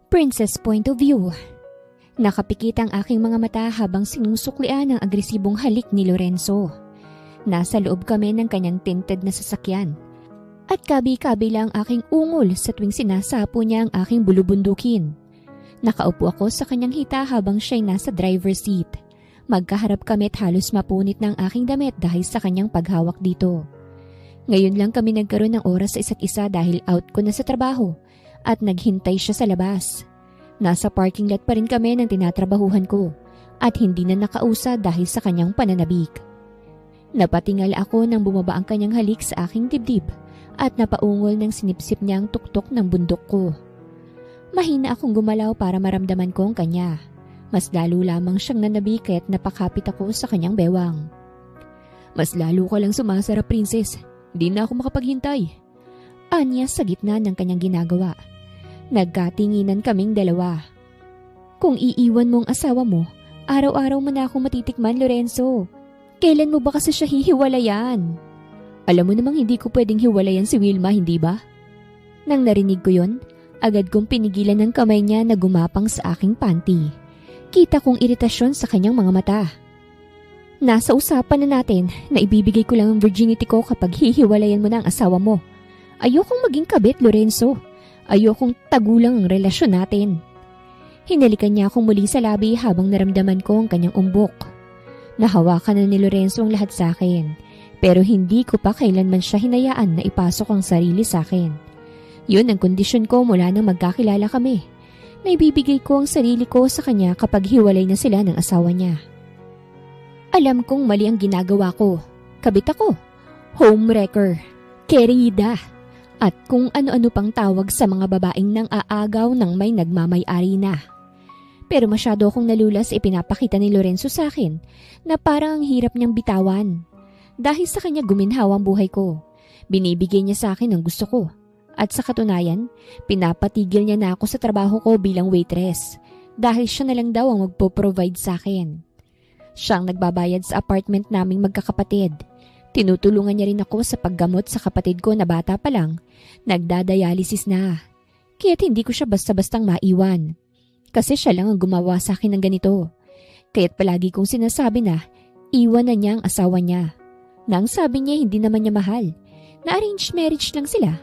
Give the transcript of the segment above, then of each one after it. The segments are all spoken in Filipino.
Princess Point of View. Nakapikit ang aking mga mata habang sinusuklian ang agresibong halik ni Lorenzo. Nasa loob kami ng kanyang tinted na sasakyan. At kabi-kabi lang aking ungol sa tuwing sinasapo niya ang aking bulubundukin. Nakaupo ako sa kanyang hita habang siya'y nasa driver's seat. Magkaharap kami at halos mapunit ng aking damit dahil sa kanyang paghawak dito. Ngayon lang kami nagkaroon ng oras sa isa't isa dahil out ko na sa trabaho at naghintay siya sa labas. Nasa parking lot pa rin kami ng tinatrabahuhan ko at hindi na nakausa dahil sa kanyang pananabik. Napatingala ako nang bumaba ang kanyang halik sa aking dibdib at napaungol ng sinipsip niya ang tuktok ng bundok ko. Mahina akong gumalaw para maramdaman ko ang kanya. Mas lalo lamang siyang nanabik kaya't napakapit ako sa kanyang bewang. Mas lalo ka lang sumasarap, princess. Di na ako makapaghintay. Anya sa gitna ng kanyang ginagawa. Nagkatinginan kaming dalawa. Kung iiwan mo ang asawa mo, araw-araw mo na akong matitikman, Lorenzo. Kailan mo ba kasi siya hihiwalayan? Alam mo namang hindi ko pwedeng hiwalayan si Wilma, hindi ba? Nang narinig ko yon, agad kong pinigilan ng kamay niya na gumapang sa aking panty. Kita kong iritasyon sa kanyang mga mata. Nasa usapan na natin na ibibigay ko lang ang virginity ko kapag hihiwalayan mo na ang asawa mo. Ayokong maging kabit, Lorenzo. Ayokong tagulang ang relasyon natin. Hinalikan niya akong muli sa labi habang naramdaman ko ang kanyang umbok. Nahawakan na ni Lorenzo ang lahat sa akin, pero hindi ko pa kailanman siya hinayaan na ipasok ang sarili sa akin. Yun ang kondisyon ko mula nang magkakilala kami. Naibibigay ko ang sarili ko sa kanya kapag hiwalay na sila ng asawa niya. Alam kong mali ang ginagawa ko. Kabit ako. Homewrecker. Querida. At kung ano-ano pang tawag sa mga babaeng nang aagaw ng may nagmamay-ari na. Pero masyado akong nalulas ipinapakita ni Lorenzo sa akin na parang ang hirap niyang bitawan. Dahil sa kanya guminhawa ang buhay ko. Binibigay niya sa akin ang gusto ko. At sa katunayan, pinapatigil niya na ako sa trabaho ko bilang waitress dahil siya na lang daw ang magpo-provide sa akin. Siyang nagbabayad sa apartment naming magkakapatid. Tinutulungan niya rin ako sa paggamot sa kapatid ko na bata pa lang, nagdadialysis na. Kaya't hindi ko siya basta-bastang maiwan. Kasi siya lang ang gumawa sa akin ng ganito. Kaya't palagi kong sinasabi na iwan na niya ang asawa niya. Nang sabi niya hindi naman niya mahal, na arranged marriage lang sila.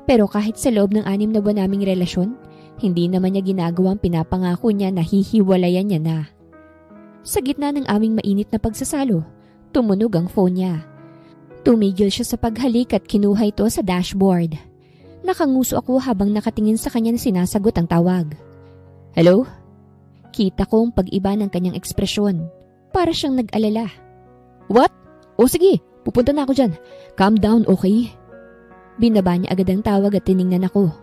Pero kahit sa loob ng 6 na buwan naming relasyon, hindi naman niya ginagawang pinapangako niya na hihiwalayan niya na. Sa gitna ng aming mainit na pagsasalo, tumunog ang phone niya. Tumigil siya sa paghalik at kinuha ito sa dashboard. Nakanguso ako habang nakatingin sa kanya na sinasagot ang tawag. Hello? Kita ko ang pag-iba ng kanyang ekspresyon. Para siyang nag-alala. What? O sige, pupunta na ako dyan. Calm down, okay? Binaba niya agad ang tawag at tiningnan ako.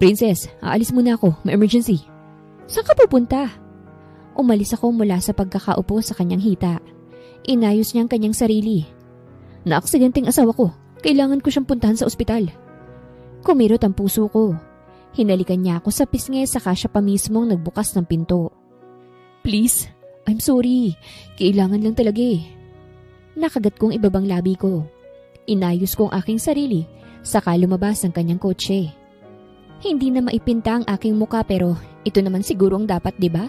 Princess, aalis muna ako. May emergency. Saan ka pupunta? Umalis ako mula sa pagkakaupo sa kanyang hita. Inayos niya ang kanyang sarili. Naaksidenteng asawa ko. Kailangan ko siyang puntahan sa ospital. Kumirot ang puso ko. Hinalikan niya ako sa pisngi saka siya pa mismong nagbukas ng pinto. Please, I'm sorry. Kailangan lang talaga eh. Nakagat kong ibabang labi ko. Inayos ko ang aking sarili. Saka lumabas ang kanyang kotse. Hindi na maipinta ang aking muka pero ito naman siguro ang dapat, diba?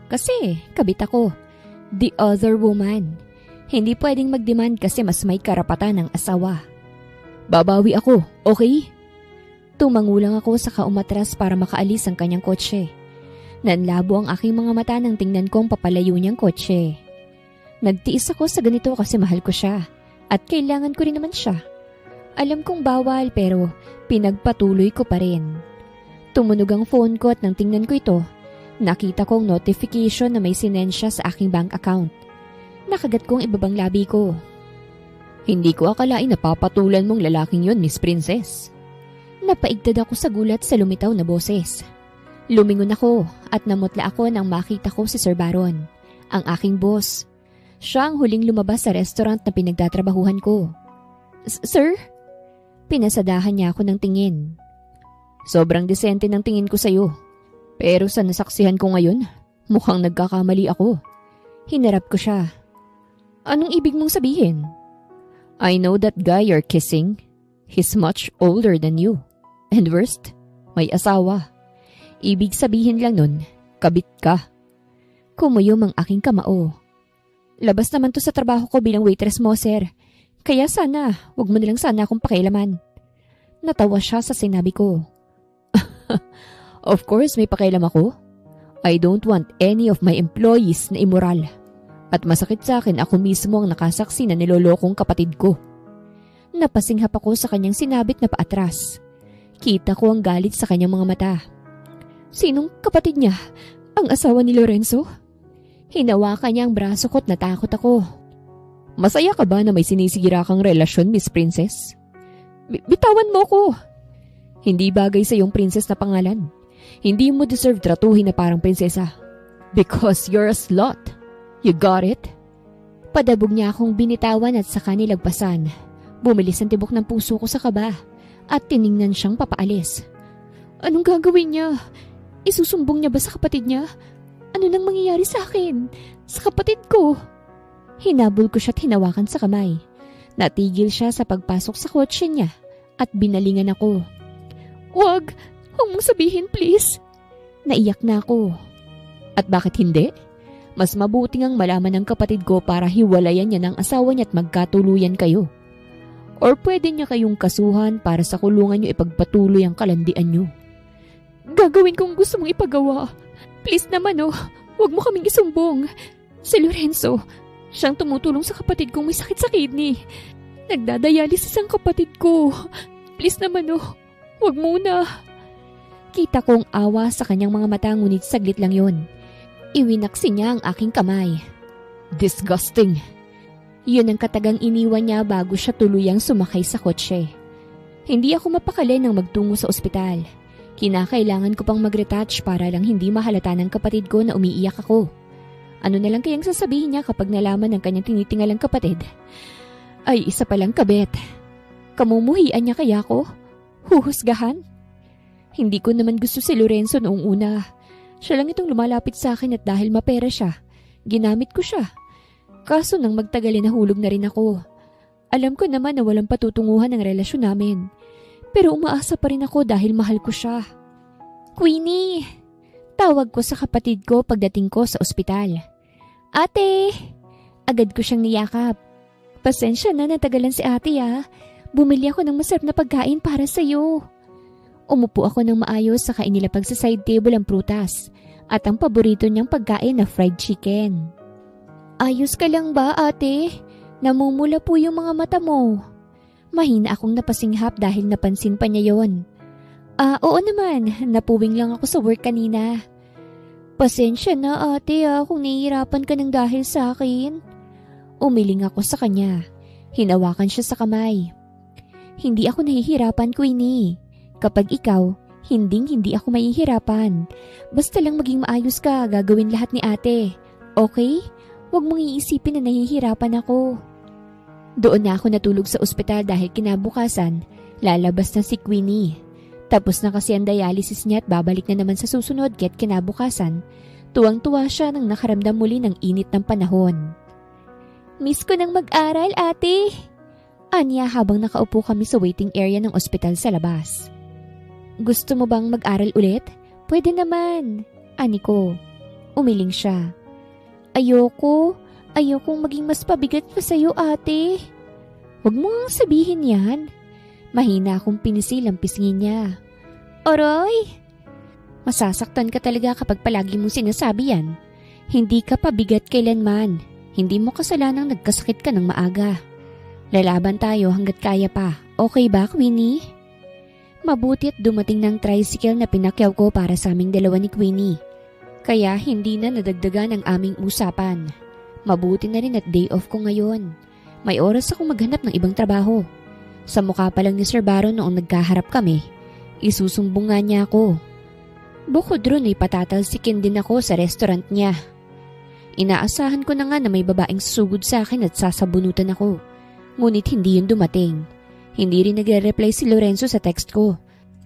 Kasi kabit ako. The other woman. Hindi pwedeng mag-demand kasi mas may karapatan ng asawa. Babawi ako, okay? Tumangulang ako saka umatras para makaalis ang kanyang kotse. Nanlabo ang aking mga mata nang tingnan kong papalayo niyang kotse. Nagtiis ako sa ganito kasi mahal ko siya at kailangan ko rin naman siya. Alam kong bawal pero pinagpatuloy ko pa rin. Tumunog ang phone ko at nang tingnan ko ito, nakita kong notification na may sinend siya sa aking bank account. Nakagat kong ibabang labi ko. Hindi ko akalain na papatulan mong lalaking yon, Miss Princess. Napaigtad ako sa gulat sa lumitaw na boses. Lumingon ako at namutla ako nang makita ko si Sir Baron, ang aking boss. Siya ang huling lumabas sa restaurant na pinagtatrabahuhan ko. Sir? Pinasadahan niya ako ng tingin. Sobrang disente ng tingin ko sa'yo. Pero sa nasaksihan ko ngayon, mukhang nagkakamali ako. Hinarap ko siya. Anong ibig mong sabihin? I know that guy you're kissing. He's much older than you. And worst, may asawa. Ibig sabihin lang nun, kabit ka. Kumuyom ang aking kamao. Labas naman to sa trabaho ko bilang waitress mo, sir. Kaya sana, wag mo nilang sana akong pakialaman. Natawa siya sa sinabi ko. Of course, may pakialam ako. I don't want any of my employees na immoral. At masakit sa akin ako mismo ang nakasaksi na nilolokong kapatid ko. Napasinghap ako sa kanyang sinabit na paatras. Kita ko ang galit sa kanyang mga mata. Sinong kapatid niya? Ang asawa ni Lorenzo? Hinawakan niya ang braso ko't natakot ako. Masaya ka ba na may sinisigira kang relasyon, Miss Princess? Bitawan mo ko. Hindi bagay sa iyong princess na pangalan. Hindi mo deserve tratuhin na parang prinsesa. Because you're a slut. You got it? Padabog niya akong binitawan at saka nilagpasan. Bumilis ang tibok ng puso ko sa kaba at tiningnan siyang papaalis. Anong gagawin niya? Isusumbong niya ba sa kapatid niya? Ano nang mangyayari sa akin? Sa kapatid ko? Hinabol ko siya't hinawakan sa kamay. Natigil siya sa pagpasok sa kotse niya at binalingan ako. Wag mong sabihin please. Naiyak na ako. At bakit hindi? Mas mabuting ang malaman ng kapatid ko para hiwalayan niya ng asawa niya at magkatuluyan kayo. Or pwede niya kayong kasuhan para sa kulungan niyo ipagpatuloy ang kalandian niyo. Gagawin kong gusto mong ipagawa. Please naman wag mo kaming isumbong. Si Lorenzo, siyang tumutulong sa kapatid kong may sakit sa kidney. Nagdadialysis ang kapatid ko. Please naman wag muna. Kita kong awa sa kanyang mga mata ngunit saglit lang yon. Iwinaksi niya ang aking kamay. Disgusting. Yun ang katagang iniwan niya bago siya tuluyang sumakay sa kotse. Hindi ako mapakali nang magtungo sa ospital. Kinakailangan ko pang mag-retouch para lang hindi mahalata ng kapatid ko na umiiyak ako. Ano na lang kayang sasabihin niya kapag nalaman ng kanyang tinitingalang kapatid? Ay, isa palang kabet. Kamumuhian niya kaya ako? Huhusgahan? Hindi ko naman gusto si Lorenzo noong una. Siya lang itong lumalapit sa akin at dahil mapera siya, ginamit ko siya. Kaso nang magtagal nahulog na rin ako. Alam ko naman na walang patutunguhan ang relasyon namin. Pero umaasa pa rin ako dahil mahal ko siya. Queenie! Tawag ko sa kapatid ko pagdating ko sa ospital. Ate! Agad ko siyang niyakap. Pasensya na natagalan si ate Bumili ako ng masarap na pagkain para sa'yo. Umupo ako ng maayos saka inilapag sa side table ang prutas at ang paborito niyang pagkain na fried chicken. Ayos ka lang ba, ate? Namumula po yung mga mata mo. Mahina akong napasinghap dahil napansin pa niya yon. Oo naman. Napuwing lang ako sa work kanina. Pasensya na, ate, kung nahihirapan ka ng dahil sa akin. Umiling ako sa kanya. Hinawakan siya sa kamay. Hindi ako nahihirapan, Queenie. Kapag ikaw, hindi ako mahihirapan. Basta lang maging maayos ka, gagawin lahat ni ate. Okay? Huwag mong iisipin na nahihirapan ako. Doon na ako natulog sa ospital dahil kinabukasan, lalabas na si Queenie. Tapos na kasi ang dialysis niya at babalik na naman sa susunod kaya't kinabukasan. Tuwang-tuwa siya nang nakaramdam muli ng init ng panahon. Miss ko nang mag-aral, ate. Anya habang nakaupo kami sa waiting area ng ospital sa labas. Gusto mo bang mag-aral ulit? Pwede naman. Ani ko. Umiling siya. Ayokong maging mas pabigat pa sa'yo, ate. Huwag mo nga sabihin yan. Mahina akong pinisil ang pisngin niya. Aray! Masasaktan ka talaga kapag palagi mong sinasabi yan. Hindi ka pabigat kailanman. Hindi mo kasalanang nagkasakit ka ng maaga. Lalaban tayo hanggat kaya pa. Okay ba, Queenie? Mabuti at dumating ng tricycle na pinakyaw ko para sa aming dalawa ni Queenie. Kaya hindi na nadagdagan ang aming usapan. Mabuti na rin at day off ko ngayon. May oras akong maghanap ng ibang trabaho. Sa mukha pa lang ni Sir Baron noong nagkaharap kami, isusumbong nga niya ako. Bukod ron ay patatalsikin din ako sa restaurant niya. Inaasahan ko na nga na may babaeng susugod sa akin at sasabunutan ako. Ngunit hindi yun dumating. Hindi rin nagre-reply si Lorenzo sa text ko.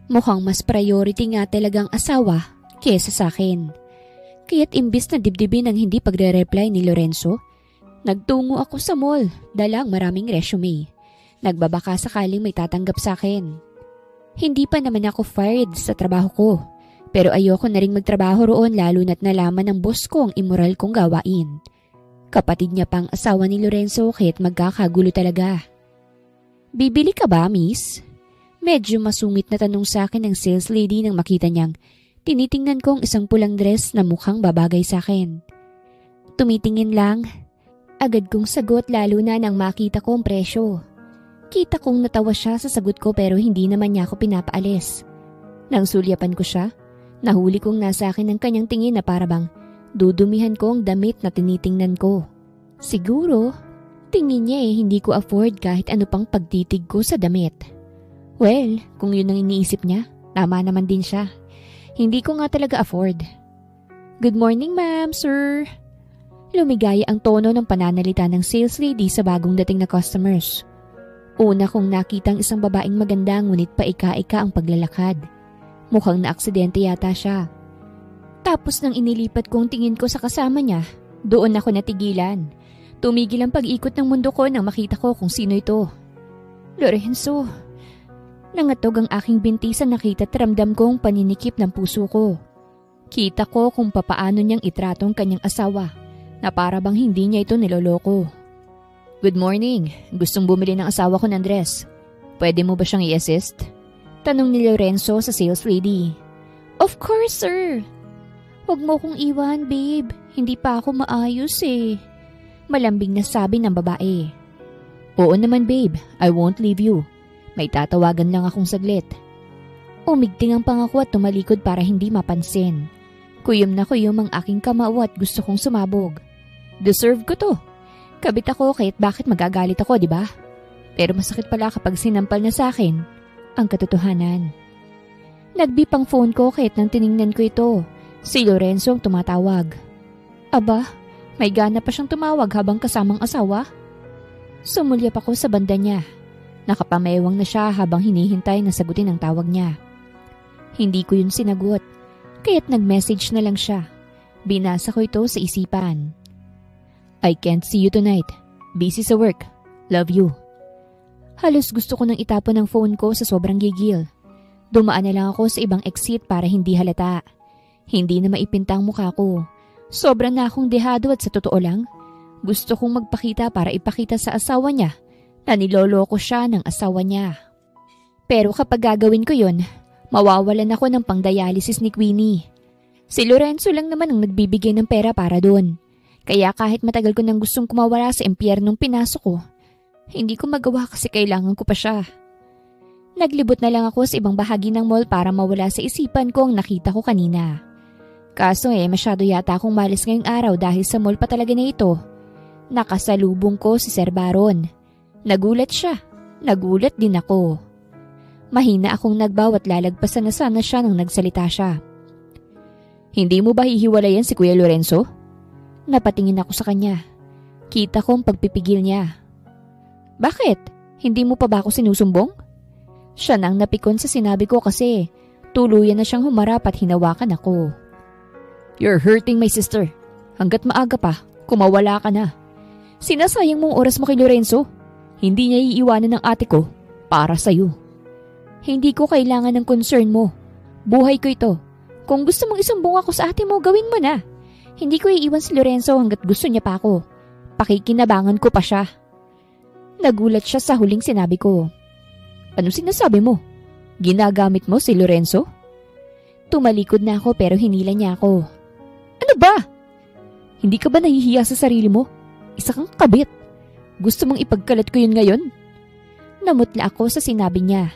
Mukhang mas priority nga talagang asawa kesa sa akin. Kaya't imbis na dibdibin ang hindi pagre-reply ni Lorenzo, nagtungo ako sa mall, dalang maraming resume. Nagbabaka sakaling may tatanggap sa akin. Hindi pa naman ako fired sa trabaho ko. Pero ayoko na rin magtrabaho roon lalo na't nalaman ng boss ko ang immoral kong gawain. Kapatid niya pang asawa ni Lorenzo kaya't magkakagulo talaga. Bibili ka ba, miss? Medyo masungit na tanong sa akin ng sales lady nang makita niyang tinitingnan ko ang isang pulang dress na mukhang babagay sa akin. Tumitingin lang. Agad kong sagot lalo na nang makita ko ang presyo. Kita kong natawa siya sa sagot ko pero hindi naman niya ako pinapaalis. Nang sulyapan ko siya, nahuli kong nasa akin ang kanyang tingin na parabang dudumihan ko ang damit na tinitingnan ko. Siguro, tingin niya hindi ko afford kahit ano pang pagtitig ko sa damit. Well, kung yun ang iniisip niya, tama naman din siya. Hindi ko nga talaga afford. Good morning, ma'am, sir. Lumigaya ang tono ng pananalita ng sales lady sa bagong dating na customers. Una kong nakitang isang babaeng maganda ngunit paika-ika ang paglalakad. Mukhang naaksidente yata siya. Tapos nang inilipat kong tingin ko sa kasama niya, doon ako natigilan. Tumigil ang pag-ikot ng mundo ko nang makita ko kung sino ito. Lorenzo. Nangatog ang aking binti sa nakita at ramdam kong paninikip ng puso ko. Kita ko kung papaano niyang itratong kanyang asawa na para bang hindi niya ito niloloko. Good morning. Gustong bumili ng asawa ko ng dress. Pwede mo ba siyang i-assist? Tanong ni Lorenzo sa sales lady. Of course, sir. Huwag mo kong iwan, babe. Hindi pa ako maayos eh. Malambing na sabi ng babae. Oo naman, babe. I won't leave you. May tatawagan lang akong saglit. Umigting ang pangako at tumalikod para hindi mapansin. Kuyom na kuyom ang aking kamao at gusto kong sumabog. Deserve ko to. Kabit ako kaya't bakit magagalit ako, di ba? Pero masakit pala kapag sinampal na sa akin ang katotohanan. Nagbip ang phone ko kaya't nang tiningnan ko ito. Si Lorenzo ang tumatawag. Aba, may gana pa siyang tumawag habang kasamang asawa? Sumulyap ako sa banda niya. Nakapamewang na siya habang hinihintay na sagutin ang tawag niya. Hindi ko yun sinagot, kaya't nag-message na lang siya. Binasa ko ito sa isipan. I can't see you tonight. Busy sa work. Love you. Halos gusto ko nang itapon ang phone ko sa sobrang gigil. Dumaan na lang ako sa ibang exit para hindi halata. Hindi na maipinta ang mukha ko. Sobra na akong dehado at sa totoo lang, gusto kong magpakita para ipakita sa asawa niya na niloloko siya ng asawa niya. Pero kapag gagawin ko yun, mawawalan ako ng pang-dialysis ni Queenie. Si Lorenzo lang naman ang nagbibigay ng pera para doon. Kaya kahit matagal ko nang gustong kumawala sa impyernong pinasok ko, hindi ko magawa kasi kailangan ko pa siya. Naglibot na lang ako sa ibang bahagi ng mall para mawala sa isipan ko ang nakita ko kanina. Kaso masyado yata akong malis ngayong araw dahil sa mall pa talaga na ito. Nakasalubong ko si Sir Baron. Nagulat siya. Nagulat din ako. Mahina akong nagbaw at lalagpasan na sana siya nang nagsalita siya. Hindi mo ba hihiwalayan si Kuya Lorenzo? Napatingin ako sa kanya. Kita kong pagpipigil niya. Bakit? Hindi mo pa ba ako sinusumbong? Siya nang napikon sa sinabi ko kasi tuluyan na siyang humarap at hinawakan ako. You're hurting my sister. Hanggat maaga pa, kumawala ka na. Sinasayang mong oras mo kay Lorenzo. Hindi niya iiwanan ng ate ko para sa'yo. Hindi ko kailangan ng concern mo. Buhay ko ito. Kung gusto mong isumbong ako sa ate mo, gawin mo na. Hindi ko iiwan si Lorenzo hanggat gusto niya pa ako. Pakikinabangan ko pa siya. Nagulat siya sa huling sinabi ko. Ano sinasabi mo? Ginagamit mo si Lorenzo? Tumalikod na ako pero hinila niya ako. Ano ba? Hindi ka ba nahihiya sa sarili mo? Isa kang kabit. Gusto mong ipagkalat ko yun ngayon? Namutla ako sa sinabi niya.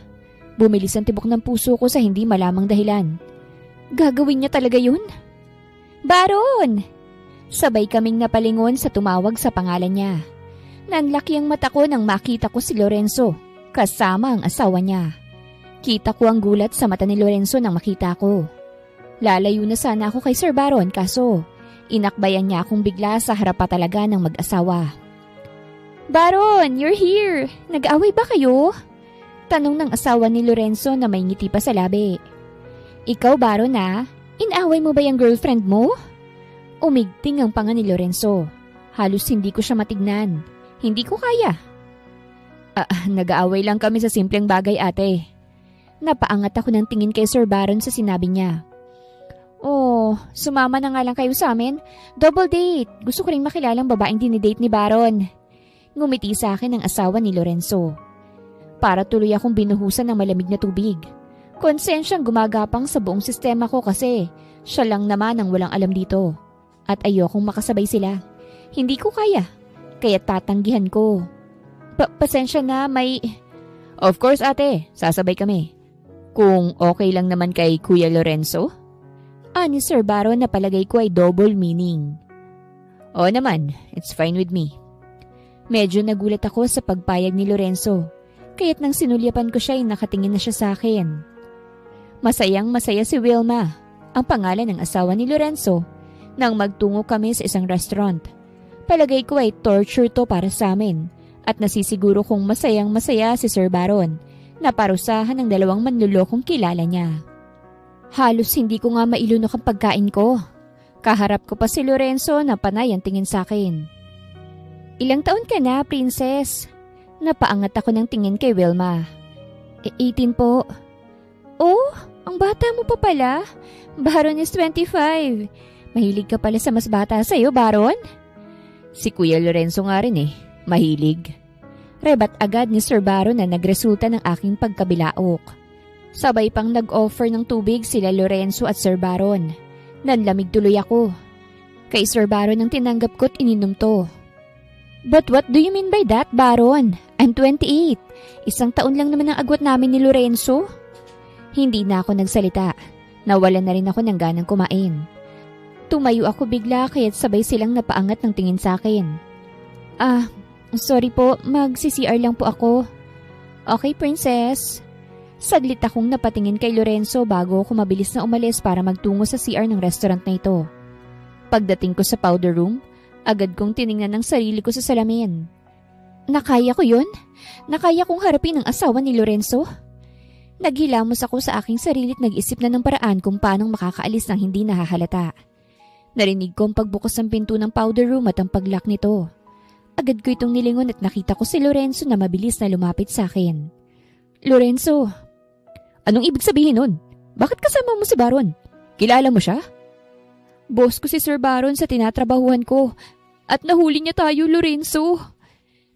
Bumilis ang tibok ng puso ko sa hindi malamang dahilan. Gagawin niya talaga yun? Baron! Sabay kaming napalingon sa tumawag sa pangalan niya. Nanlaki ang mata ko nang makita ko si Lorenzo, kasama ang asawa niya. Kita ko ang gulat sa mata ni Lorenzo nang makita ko. Lalayo na sana ako kay Sir Baron kaso inakbayan niya akong bigla sa harap pa talaga ng mag-asawa. Baron, you're here! Nag-away ba kayo? Tanong ng asawa ni Lorenzo na may ngiti pa sa labi. Ikaw, Baron inaway mo ba yung girlfriend mo? Umigting ang panga ni Lorenzo. Halos hindi ko siya matignan. Hindi ko kaya. Nag-aaway lang kami sa simpleng bagay, ate. Napaangat ako ng tingin kay Sir Baron sa sinabi niya. Oh, sumama na nga lang kayo sa amin. Double date. Gusto ko ring makilalang babaeng dinidate ni Baron. Ngumiti sa akin ang asawa ni Lorenzo. Para tuloy akong binuhusan ng malamig na tubig. Konsensyang gumagapang sa buong sistema ko kasi siya lang naman ang walang alam dito. At ayokong makasabay sila. Hindi ko kaya. Kaya tatanggihan ko. Pasensya na, may... Of course, ate. Sasabay kami. Kung okay lang naman kay Kuya Lorenzo? Ni Sir Baron na palagay ko ay double meaning. Oo naman, it's fine with me. Medyo nagulat ako sa pagpayag ni Lorenzo, kaya't nang sinulyapan ko siya ay nakatingin na siya sa akin. Masayang masaya si Wilma, ang pangalan ng asawa ni Lorenzo, nang magtungo kami sa isang restaurant. Palagay ko ay torture to para sa amin, at nasisiguro kong masayang masaya si Sir Baron, na parusahan ng dalawang manlulokong kilala niya. Halos hindi ko nga mailunok ang pagkain ko. Kaharap ko pa si Lorenzo na panay ang tingin sa akin. Ilang taon ka na, princess? Napaangat ako ng tingin kay Wilma. 18 po. Oh, ang bata mo pa pala. Baron is 25. Mahilig ka pala sa mas bata sa'yo, Baron? Si Kuya Lorenzo nga rin mahilig. Rebat agad ni Sir Baron na nagresulta ng aking pagkabilaok. Sabay pang nag-offer ng tubig sila Lorenzo at Sir Baron. Nanlamig tuloy ako. Kay Sir Baron ang tinanggap ko't ininom to. But what do you mean by that, Baron? I'm 28. Isang taon lang naman ang agwat namin ni Lorenzo. Hindi na ako nagsalita. Nawalan na rin ako ng ganang kumain. Tumayo ako bigla kaya't sabay silang napaangat ng tingin sa akin. Sorry po, mag-CCR lang po ako. Okay, princess. Saglit akong napatingin kay Lorenzo bago ako mabilis na umalis para magtungo sa CR ng restaurant na ito. Pagdating ko sa powder room, agad kong tiningnan ang sarili ko sa salamin. Nakaya ko yun? Nakaya kong harapin ang asawa ni Lorenzo? Naghilamos ako sa aking sarili at nag-isip na ng paraan kung paanong makakaalis ng hindi nahahalata. Narinig ko ang pagbukas ng pinto ng powder room at ang paglock nito. Agad ko itong nilingon at nakita ko si Lorenzo na mabilis na lumapit sa akin. Lorenzo, anong ibig sabihin nun? Bakit kasama mo si Baron? Kilala mo siya? Boss ko si Sir Baron sa tinatrabahuhan ko at nahuli niya tayo, Lorenzo.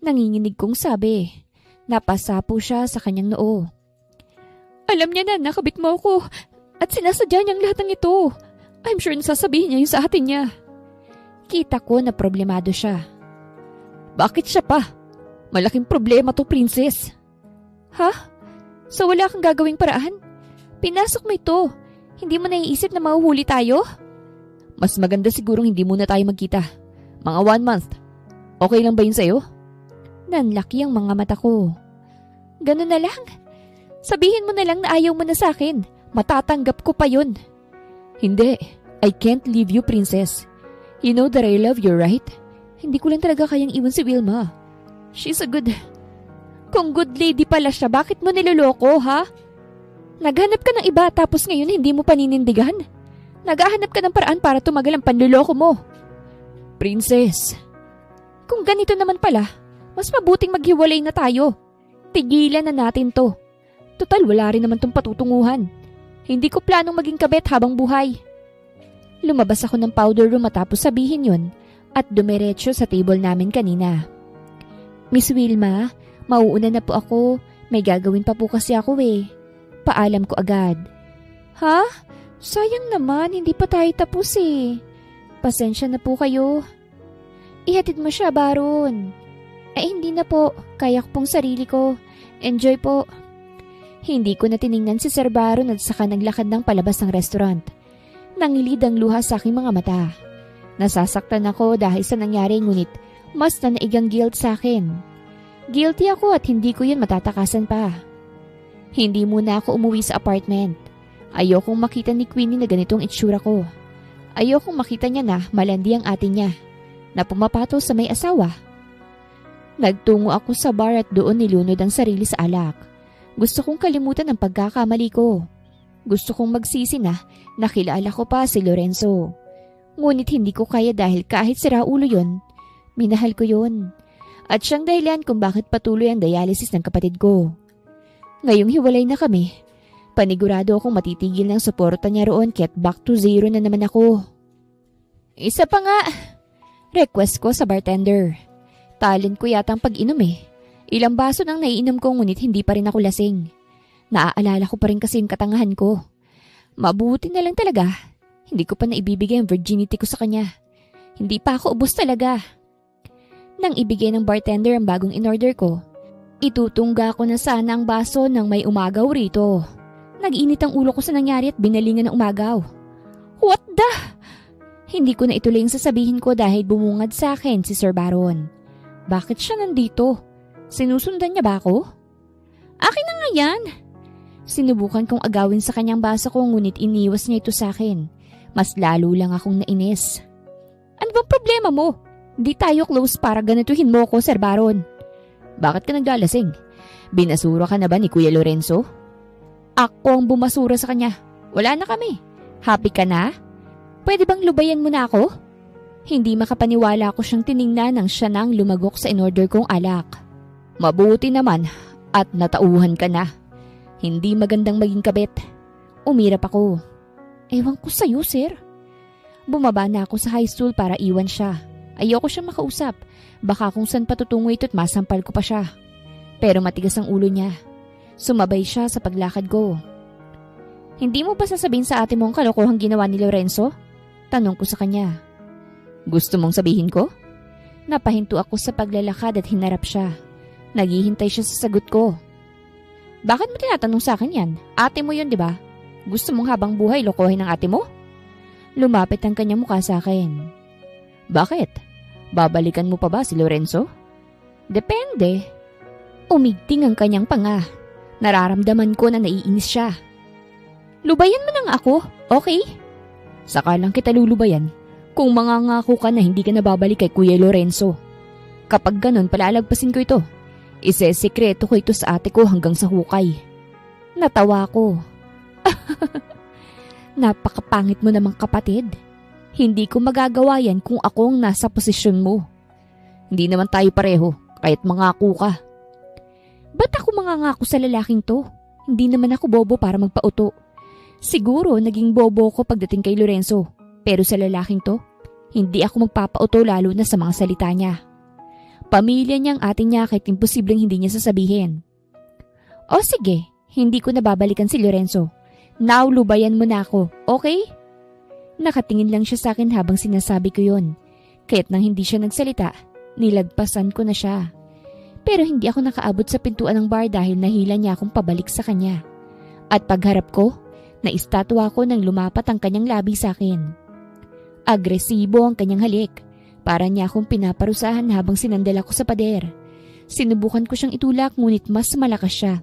Nanginginig kong sabi. Napasapo siya sa kanyang noo. Alam niya na nakabit mo ako at sinasadya niyang lahat ng ito. I'm sure nasasabihin niya yung sa atin niya. Kita ko na problemado siya. Bakit siya pa? Malaking problema to, princess. Ha? So wala kang gagawing paraan? Pinasok mo ito. Hindi mo naiisip na mahuhuli tayo? Mas maganda sigurong hindi muna tayo magkita. Mga 1 month. Okay lang ba yun sa'yo? Nanlaki ang mga mata ko. Ganun na lang. Sabihin mo na lang na ayaw mo na sa akin. Matatanggap ko pa yun. Hindi. I can't leave you, princess. You know that I love you, right? Hindi ko lang talaga kayang iwan si Wilma. She's a good... Kung good lady pala siya, bakit mo niloloko, ha? Naghanap ka ng iba tapos ngayon hindi mo paninindigan? Naghahanap ka ng paraan para tumagal ang panluloko mo. Princess. Kung ganito naman pala, mas mabuting maghiwalay na tayo. Tigilan na natin to. Total, wala rin naman tong patutunguhan. Hindi ko planong maging kabet habang buhay. Lumabas ako ng powder room matapos sabihin yun at dumiretso sa table namin kanina. Miss Wilma, mauuna na po ako. May gagawin pa po kasi ako Paalam ko agad. Ha? Sayang naman, hindi pa tayo tapos Pasensya na po kayo. Ihatid mo siya, Baron. Hindi na po. Kaya ko pong sarili ko. Enjoy po. Hindi ko na tiningnan si Sir Baron at saka naglakad ng palabas ng restaurant. Nangilid ang luha sa aking mga mata. Nasasaktan ako dahil sa nangyari ngunit mas na naigang guilt sa akin. Guilty ako at hindi ko yun matatakasan pa. Hindi muna ako umuwi sa apartment. Ayokong makita ni Queenie na ganitong itsura ko. Ayokong makita niya na malandi ang ate niya na pumapato sa may asawa. Nagtungo ako sa bar at doon nilunod ang sarili sa alak. Gusto kong kalimutan ang pagkakamali ko. Gusto kong magsisi na nakilala ko pa si Lorenzo. Ngunit hindi ko kaya dahil kahit sira ulo yun, minahal ko yun. At siyang dahilan kung bakit patuloy ang dialysis ng kapatid ko. Ngayong hiwalay na kami, panigurado akong matitigil ng suporta niya roon kaya't back to zero na naman ako. Isa pa nga, request ko sa bartender. Talent ko yata ang pag-inom eh. Ilang baso nang naiinom ko ngunit hindi pa rin ako lasing. Naaalala ko pa rin kasi yung katangahan ko. Mabuti na lang talaga. Hindi ko pa naibibigay ang virginity ko sa kanya. Hindi pa ako ubos talaga. Nang ibigay ng bartender ang bagong in-order ko, itutungga ko na sana ang baso nang may umagaw rito. Nag-init ang ulo ko sa nangyari at binalingan ng umagaw. What the? Hindi ko na ituloy ang sasabihin ko dahil bumungad sa akin si Sir Baron. Bakit siya nandito? Sinusundan niya ba ako? Akin na nga yan! Sinubukan kong agawin sa kanyang baso ko ngunit iniwas niya ito sa akin. Mas lalo lang akong nainis. Ano bang problema mo? Di tayo close para ganituhin mo ko, Sir Baron. Bakit ka naglalasing? Binasura ka na ba ni Kuya Lorenzo? Ako ang bumasura sa kanya. Wala na kami. Happy ka na? Pwede bang lubayan mo na ako? Hindi makapaniwala ko siyang tiningnan nang siya nang lumagok sa in-order kong alak. Mabuti naman at natauhan ka na. Hindi magandang maging kabit. Umirap ako. Ewan ko sa'yo, sir. Bumaba na ako sa high stool para iwan siya. Ayoko siyang makausap. Baka kung saan patutungo ito't masampal ko pa siya. Pero matigas ang ulo niya. Sumabay siya sa paglakad ko. Hindi mo ba sasabihin sa ate mo ang kalokohang ginawa ni Lorenzo? Tanong ko sa kanya. Gusto mong sabihin ko? Napahinto ako sa paglalakad at hinarap siya. Naghihintay siya sa sagot ko. Bakit mo tinatanong sa akin yan? Ate mo yun, di ba? Gusto mong habang buhay lokohin ng ate mo? Lumapit ang kanyang mukha sa akin. Bakit? Babalikan mo pa ba si Lorenzo? Depende. Umigting ang kanyang panga. Nararamdaman ko na naiinis siya. Lubayan mo nang ako, okay? Saka lang kita lulubayan kung mangangako ka na hindi ka nababalik kay Kuya Lorenzo. Kapag ganon, palalagpasin ko ito. Isesekreto ko ito sa ate ko hanggang sa hukay. Natawa ko. Napakapangit mo namang kapatid. Hindi ko magagawa yan kung ako ang nasa posisyon mo. Hindi naman tayo pareho, kahit mangako ka. Ba't ako mangangako sa lalaking to? Hindi naman ako bobo para magpauto. Siguro naging bobo ko pagdating kay Lorenzo. Pero sa lalaking to, hindi ako magpapauto lalo na sa mga salita niya. Pamilya niyang ate niya kahit imposibleng hindi niya sasabihin. O sige, hindi ko nababalikan si Lorenzo. Now lubayan mo na ako, okay? Nakatingin lang siya sa akin habang sinasabi ko yun. Kaya't nang hindi siya nagsalita, nilagpasan ko na siya. Pero hindi ako nakaabot sa pintuan ng bar dahil nahila niya akong pabalik sa kanya. At pagharap ko, naistatwa ko nang lumapat ang kanyang labi sa akin. Agresibo ang kanyang halik. Para niya akong pinaparusahan habang sinandal ako sa pader. Sinubukan ko siyang itulak ngunit mas malakas siya.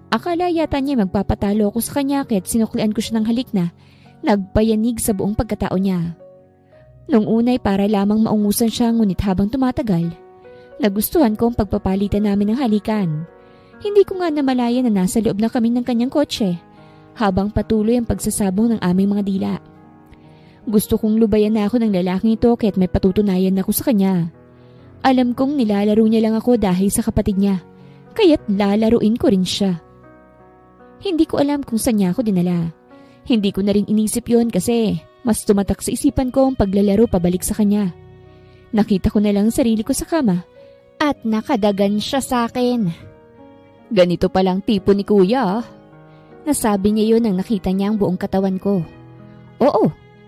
Akala yata niya magpapatalo ako sa kanya kaya't sinuklian ko siya ng halik na nagpayanig sa buong pagkatao niya. Nung unay para lamang maungusan siya ngunit habang tumatagal, nagustuhan ko ang pagpapalitan namin ng halikan. Hindi ko nga namalayan na nasa loob na kami ng kanyang kotse habang patuloy ang pagsasabong ng aming mga dila. Gusto kong lubayan na ako ng lalaking ito kaya't may patutunayan ako sa kanya. Alam kong nilalaro niya lang ako dahil sa kapatid niya, kaya't lalaruin ko rin siya. Hindi ko alam kung saan niya ako dinala. Hindi ko na rin inisip yon kasi mas tumatak sa isipan ko ang paglalaro pabalik sa kanya. Nakita ko na lang sarili ko sa kama at nakadagan siya sa akin. Ganito palang tipo ni Kuya. Nasabi niya yon nang nakita niya ang buong katawan ko. Oo.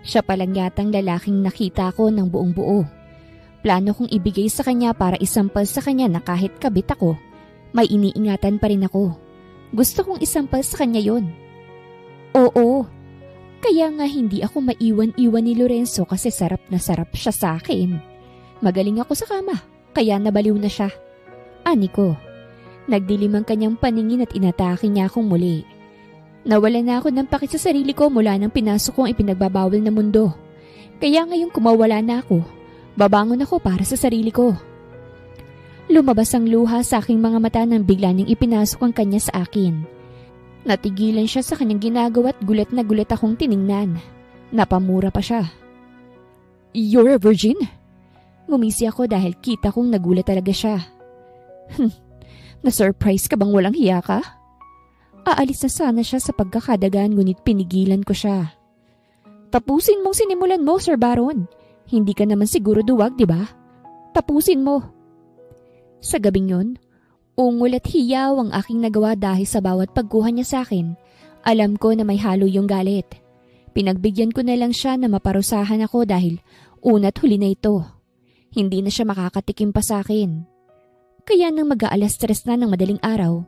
Siya palang yatang lalaking nakita ko ng buong buo. Plano kong ibigay sa kanya para isampal sa kanya na kahit kabit ako, may iniingatan pa rin ako. Gusto kong isampal sa kanya yon. Oo, kaya nga hindi ako maiwan-iwan ni Lorenzo kasi sarap na sarap siya sa akin. Magaling ako sa kama, kaya nabaliw na siya. Ani ko, nagdilim ang kanyang paningin at inatake niya akong muli. Nawala na ako ng paki sa sarili ko mula nang pinasok ko ang ipinagbabawal na mundo. Kaya ngayong kumawala na ako, babangon ako para sa sarili ko. Lumabas ang luha sa aking mga mata nang bigla niyang ipinasok ang kanya sa akin. Natigilan siya sa kanyang ginagawa at gulat na gulat akong tiningnan. Napamura pa siya. You're a virgin? Ngumisi ako dahil kita kong nagulat talaga siya. Na-surprise ka bang walang hiya ka? Aalis na sana siya sa pagkakadagan ngunit pinigilan ko siya. Tapusin mong sinimulan mo, Sir Baron. Hindi ka naman siguro duwag, di ba? Tapusin mo. Sa gabing yun, ungol at hiyaw ang aking nagawa dahil sa bawat pagkuha niya sa akin. Alam ko na may halo yung galit. Pinagbigyan ko na lang siya na maparusahan ako dahil una't huli na ito. Hindi na siya makakatikim pa sa akin. Kaya nang mag-aalas-tres na ng madaling araw,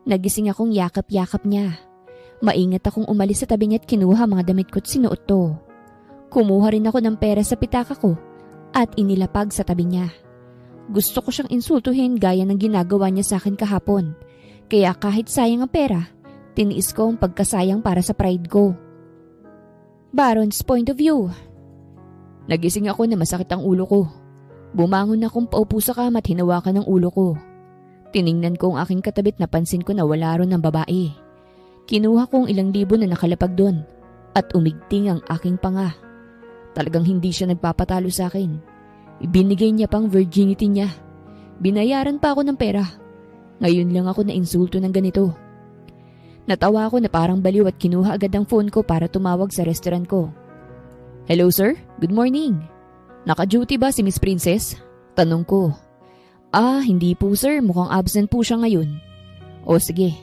nagising akong yakap-yakap niya. Maingat akong umalis sa tabi niya at kinuha mga damit ko't sinuot to. Kumuha rin ako ng pera sa pitaka ko at inilapag sa tabi niya. Gusto ko siyang insultuhin gaya ng ginagawa niya sa akin kahapon. Kaya kahit sayang ang pera, tiniis ko ang pagkasayang para sa pride ko. Baron's point of view. Nagising ako na masakit ang ulo ko. Bumangon akong paupo sa kama at hinawakan ng ulo ko. Tiningnan ko ang aking katabit na pansin ko na wala ron ng babae. Kinuha ko ang ilang libo na nakalapag doon at umigting ang aking panga. Talagang hindi siya nagpapatalo sa akin. Ibinigay niya pang virginity niya. Binayaran pa ako ng pera. Ngayon lang ako na-insulto ng ganito. Natawa ako na parang baliw at kinuha agad ang phone ko para tumawag sa restaurant ko. Hello sir, good morning. Naka-duty ba si Miss Princess? Tanong ko. Hindi po sir, mukhang absent po siya ngayon. O sige,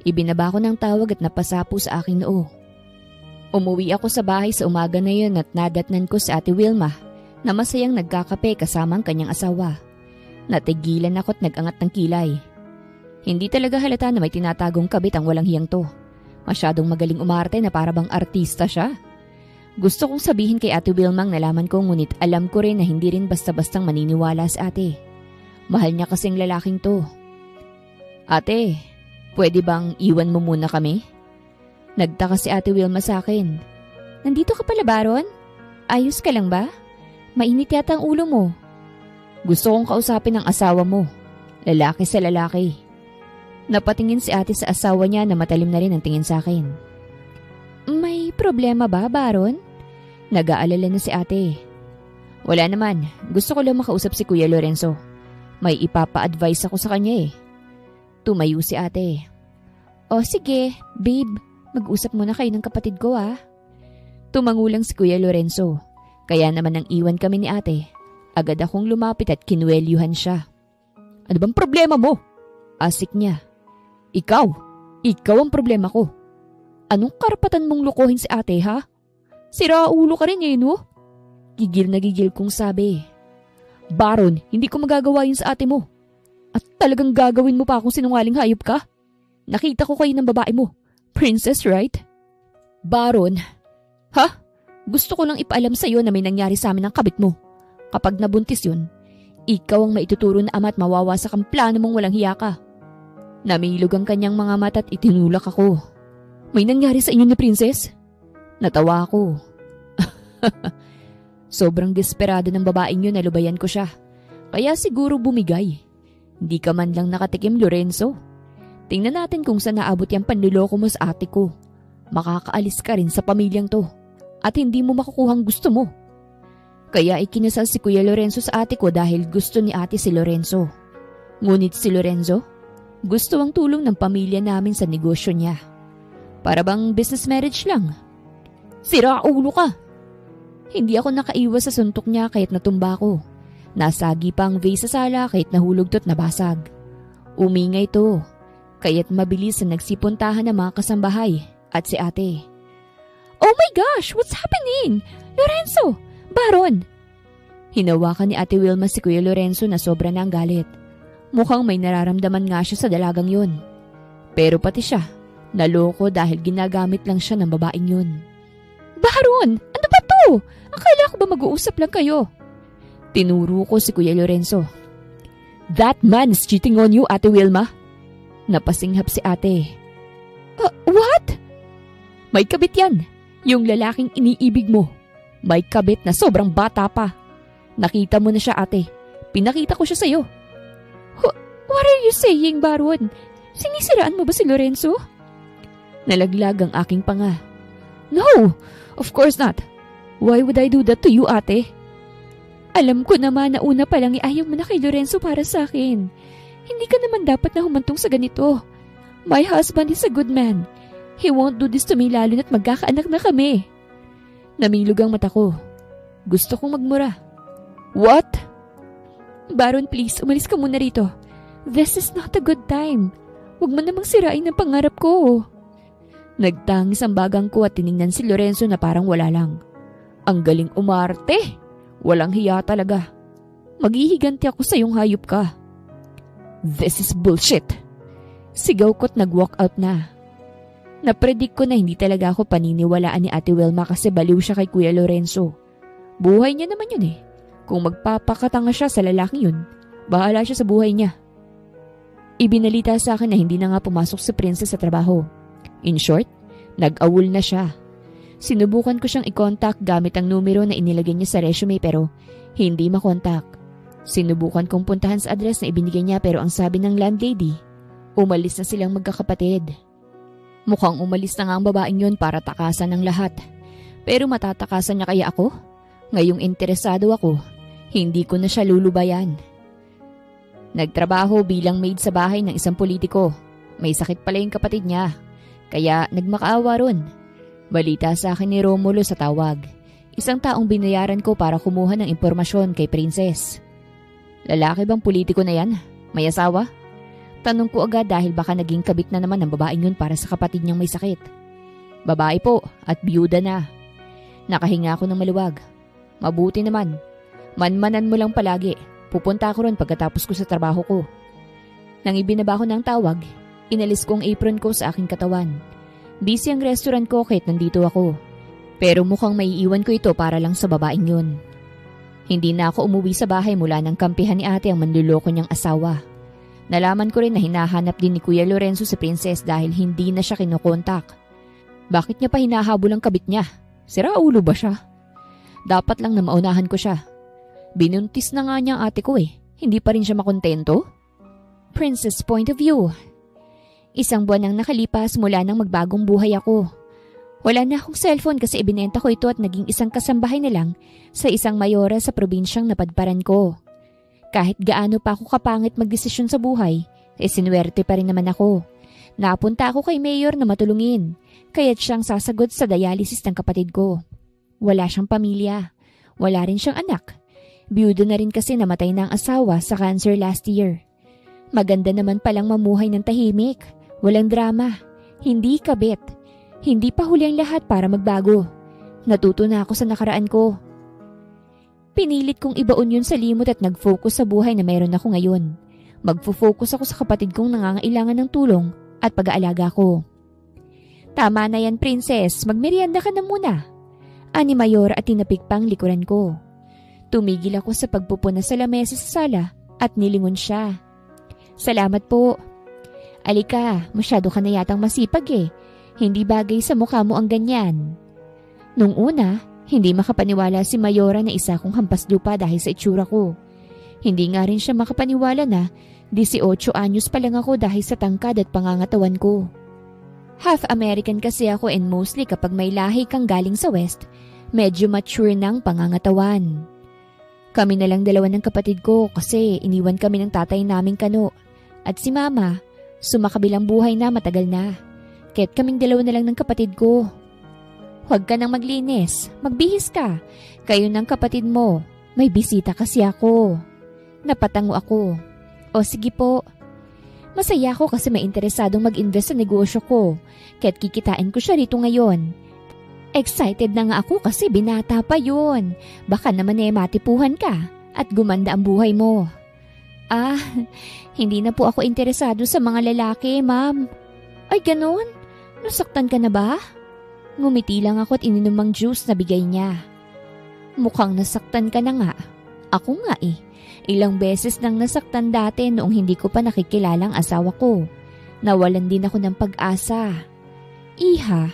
ibinaba ko ng tawag at napasa po sa aking noo. Umuwi ako sa bahay sa umaga na yun at nadatnan ko si Ate Wilma na masayang nagkakape kasama ang kanyang asawa. Natigilan ako at nag-angat ng kilay. Hindi talaga halata na may tinatagong kabit ang walang hiyang to. Masyadong magaling umarte na para bang artista siya. Gusto kong sabihin kay Ate Wilmang nalaman ko ngunit alam ko rin na hindi rin basta-bastang maniniwala sa ate. Mahal niya kasing lalaking to. Ate, pwede bang iwan mo muna kami? Nagtaka si Ate Wilma sa akin. Nandito ka pala, Baron? Ayos ka lang ba? Mainit yata ang ulo mo. Gusto kong kausapin ang asawa mo. Lalaki sa lalaki. Napatingin si ate sa asawa niya na matalim na rin ang tingin sa akin. May problema ba, Baron? Nag-aalala na si ate. Wala naman. Gusto ko lang makausap si Kuya Lorenzo. May ipapa-advise ako sa kanya eh. Tumayo si ate. O sige, babe. Mag-usap muna kayo ng kapatid ko ah. Tumangulang si Kuya Lorenzo. Kaya naman nang iwan kami ni ate, agad akong lumapit at kinuwelyuhan siya. Ano bang problema mo? Asik niya. Ikaw ang problema ko. Anong karapatan mong lokohin si ate ha? Sira ulo ka rin eh no? Gigil na gigil kong sabi. Baron, hindi ko magagawa yun sa ate mo. At talagang gagawin mo pa akong sinungaling hayop ka? Nakita ko kayo ng babae mo. Princess, right? Baron, ha? Gusto ko lang ipaalam sa'yo na may nangyari sa amin ng kabit mo. Kapag nabuntis yun, ikaw ang maituturo na ama at mawawasak ang plano mong walang hiya ka. Namilog ang kanyang mga mata at itinulak ako. May nangyari sa inyo ni Princess? Natawa ako. Sobrang desperado ng babaeng yun na lubayan ko siya. Kaya siguro bumigay. Hindi ka man lang nakatikim, Lorenzo. Tingnan natin kung saan naabot yung panluloko mo sa ate ko. Makakaalis ka rin sa pamilyang to. At hindi mo makukuhang gusto mo. Kaya ikinasal si Kuya Lorenzo sa ate ko dahil gusto ni ate si Lorenzo. Ngunit si Lorenzo, gusto ang tulong ng pamilya namin sa negosyo niya. Para bang business marriage lang. Sira ulo ka. Hindi ako nakaiwas sa suntok niya kahit natumba ko. Nasagi pa ang vase sa sala kahit nahulog to't nabasag. Umingay to. Kaya't mabilis na nagsipuntahan ng mga kasambahay at si ate. Oh my gosh! What's happening? Lorenzo! Baron! Hinawakan ni Ate Wilma si Kuya Lorenzo na sobra na ang galit. Mukhang may nararamdaman nga siya sa dalagang yun. Pero pati siya, naloko dahil ginagamit lang siya ng babaeng yun. Baron! Ano ba to? Akala ko ba mag-uusap lang kayo? Tinuro ko si Kuya Lorenzo. That man is cheating on you, Ate Wilma. Napasinghap si ate. What? May kabit yan. Yung lalaking iniibig mo. May kabit na sobrang bata pa. Nakita mo na siya, ate. Pinakita ko siya sa'yo. What are you saying, Baron? Sinisiraan mo ba si Lorenzo? Nalaglag ang aking panga. No, of course not. Why would I do that to you, ate? Alam ko naman na una pa lang ayaw mo na kay Lorenzo para sa akin. Hindi ka naman dapat na humantong sa ganito. My husband is a good man. He won't do this to me lalo na't magkakaanak na kami. Namilog ang mata ko. Gusto kong magmura. What? Baron, please, umalis ka muna rito. This is not a good time. Huwag mo namang sirain ang pangarap ko. Nagtangis ang bagang ko at tiningnan si Lorenzo na parang wala lang. Ang galing umarte. Walang hiya talaga. Maghihiganti ako sa iyong hayop ka. This is bullshit. Sigaw ko't nag-walk out na. Napredict ko na hindi talaga ako paniniwalaan ni Ate Wilma kasi baliw siya kay Kuya Lorenzo. Buhay niya naman yun eh. Kung magpapakatanga siya sa lalaking yun, bahala siya sa buhay niya. Ibinalita sa akin na hindi na nga pumasok si Princess sa trabaho. In short, nag-awol na siya. Sinubukan ko siyang i-contact gamit ang numero na inilagay niya sa resume pero hindi makontak. Sinubukan kong puntahan sa address na ibinigay niya pero ang sabi ng landlady, umalis na silang magkakapatid. Mukhang umalis na nga ang babaeng yun para takasan ng lahat. Pero matatakasan niya kaya ako? Ngayong interesado ako, hindi ko na siya lulubayan. Nagtrabaho bilang maid sa bahay ng isang politiko. May sakit pala yung kapatid niya, kaya nagmakaawa ron. Balita sa akin ni Romulo sa tawag. Isang taong binayaran ko para kumuha ng impormasyon kay Princess. Lalaki bang politiko na yan? May asawa? Tanong ko agad dahil baka naging kabit na naman ng babaeng yun para sa kapatid niyang may sakit. Babae po at biyuda na. Nakahinga ako ng maluwag. Mabuti naman. Manmanan mo lang palagi. Pupunta ako ron pagkatapos ko sa trabaho ko. Nang ibinaba ko ng tawag, inalis ko ang apron ko sa aking katawan. Busy ang restaurant ko kahit nandito ako. Pero mukhang maiiwan ko ito para lang sa babaeng yun. Hindi na ako umuwi sa bahay mula nang kampihan ni ate ang manluloko niyang asawa. Nalaman ko rin na hinahanap din ni Kuya Lorenzo si Princess dahil hindi na siya kinokontak. Bakit niya pa hinahabol ang kabit niya? Sira ulo ba siya? Dapat lang na maunahan ko siya. Binuntis na nga niya ang ate ko eh. Hindi pa rin siya makontento? Princess point of view. Isang buwan nang nakalipas mula nang magbagong buhay ako. Wala na akong cellphone kasi ibinenta ko ito at naging isang kasambahay na lang sa isang mayora sa probinsyang napadparan ko. Kahit gaano pa ako kapangit magdesisyon sa buhay, sinuwerte pa rin naman ako. Napunta ako kay Mayor na matulungin, kaya't siyang sasagot sa dialysis ng kapatid ko. Wala siyang pamilya, wala rin siyang anak. Biyudo na rin kasi namatay na ang asawa sa cancer last year. Maganda naman palang mamuhay ng tahimik, walang drama, hindi kabit. Hindi pa huli ang lahat para magbago. Natuto na ako sa nakaraan ko. Pinilit kong ibaon yun sa limot at nag-focus sa buhay na meron ako ngayon. Magfo-focus ako sa kapatid kong nangangailangan ng tulong at pag-aalaga ko. Tama na yan, Princess. Magmerienda ka na muna. Ani Mayor at tinapik pang likuran ko. Tumigil ako sa pagpupuna sa lamesa sa sala at nilingon siya. Salamat po. Alika, masyado ka na yatang masipag eh. Hindi bagay sa mukha mo ang ganyan. Nung una, hindi makapaniwala si Mayora na isa kong hampas lupa dahil sa itsura ko. Hindi nga rin siya makapaniwala na 18 anyos pa lang ako dahil sa tangkad at pangangatawan ko. Half American kasi ako and mostly kapag may lahi kang galing sa West, medyo mature ng pangangatawan. Kami na lang dalawa ng kapatid ko kasi iniwan kami ng tatay naming kano. At si Mama, sumakabilang buhay na matagal na. Kaya't kaming dalawa na lang ng kapatid ko. Huwag ka nang maglinis. Magbihis ka. Kayo ng kapatid mo. May bisita kasi ako. Napatango ako. O sige po. Masaya ako kasi may interesadong mag-invest sa negosyo ko. Kaya't kikitain ko siya rito ngayon. Excited na nga ako kasi binata pa yun. Baka naman matipuhan ka at gumanda ang buhay mo. Hindi na po ako interesado sa mga lalaki, ma'am. Ay, ganun? Nasaktan ka na ba? Ngumiti lang ako at ininom ang juice na bigay niya. Mukhang nasaktan ka na nga. Ako nga eh. Ilang beses nang nasaktan dati noong hindi ko pa nakikilala ang asawa ko. Nawalan din ako ng pag-asa. Iha,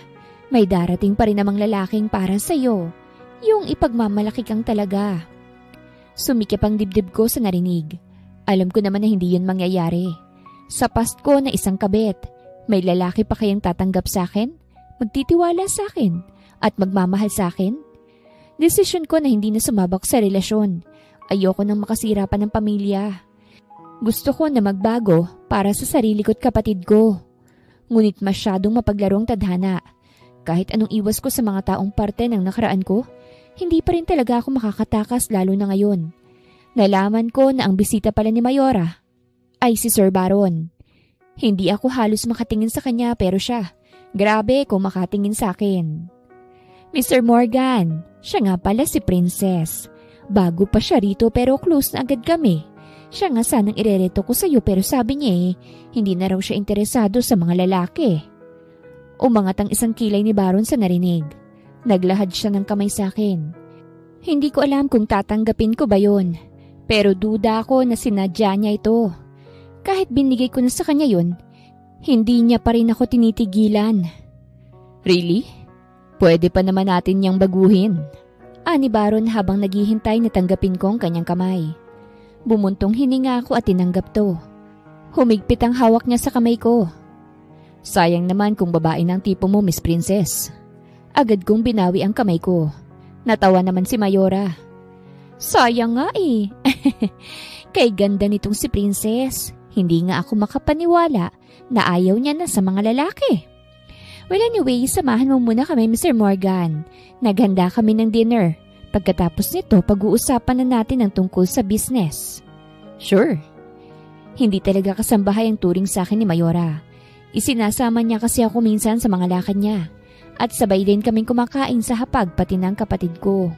may darating pa rin namang lalaking para sa'yo. Yung ipagmamalaki kang talaga. Sumikip ang dibdib ko sa narinig. Alam ko naman na hindi yun mangyayari. Sa past ko na isang kabit, may lalaki pa kayang tatanggap sa akin? Magtitiwala sa akin? At magmamahal sa akin? Desisyon ko na hindi na sumabak sa relasyon. Ayoko nang makasira pa ng pamilya. Gusto ko na magbago para sa sarili ko't kapatid ko. Ngunit masyadong mapaglarong tadhana. Kahit anong iwas ko sa mga taong parte ng nakaraan ko, hindi pa rin talaga ako makakatakas lalo na ngayon. Nalaman ko na ang bisita pala ni Mayora ay si Sir Baron. Hindi ako halos makatingin sa kanya pero siya, grabe kung makatingin sa akin. Mr. Morgan, siya nga pala si Princess. Bago pa siya rito pero close na agad kami. Siya nga sanang irereto ko sa iyo pero sabi niya hindi na raw siya interesado sa mga lalaki. Umangat ang isang kilay ni Baron sa narinig. Naglahad siya ng kamay sa akin. Hindi ko alam kung tatanggapin ko ba yun. Pero duda ako na sinadya niya ito. Kahit binigay ko na sa kanya yun, hindi niya pa rin ako tinitigilan. Really? Pwede pa naman natin niyang baguhin. Ani Baron habang naghihintay na tanggapin ko ang kanyang kamay. Bumuntong hininga ako at tinanggap to. Humigpit ang hawak niya sa kamay ko. Sayang naman kung babae ng tipo mo, Miss Princess. Agad kong binawi ang kamay ko. Natawa naman si Mayora. Sayang nga Kay ganda nitong si Princess. Hindi nga ako makapaniwala na ayaw niya na sa mga lalaki. Well anyway, samahan mo muna kami Mr. Morgan. Naghanda kami ng dinner. Pagkatapos nito, pag-uusapan na natin ang tungkol sa business. Sure. Hindi talaga kasambahay ang turing sa akin ni Mayora. Isinasama niya kasi ako minsan sa mga lakad niya. At sabay din kaming kumakain sa hapag pati ng kapatid ko.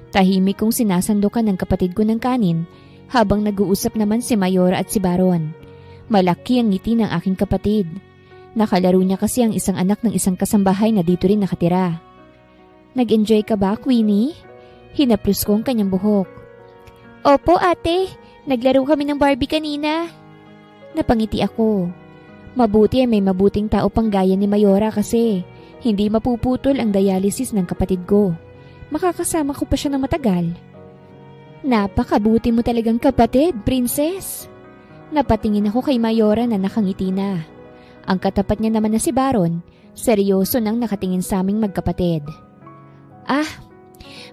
Tahimik kong sinasandukan ng kapatid ko ng kanin habang nag-uusap naman si Mayora at si Baron. Malaki ang ngiti ng aking kapatid. Nakalaro niya kasi ang isang anak ng isang kasambahay na dito rin nakatira. Nag-enjoy ka ba, Queenie? Hinaplos ko ang kanyang buhok. Opo, ate. Naglaro kami ng Barbie kanina. Napangiti ako. Mabuti ay may mabuting tao pang gaya ni Mayora kasi hindi mapuputol ang dialysis ng kapatid ko. Makakasama ko pa siya ng matagal. Napakabuti mo talagang kapatid, Princess. Napatingin ako kay Mayora na nakangiti na. Ang katapat niya naman na si Baron, seryoso nang nakatingin sa aming magkapatid.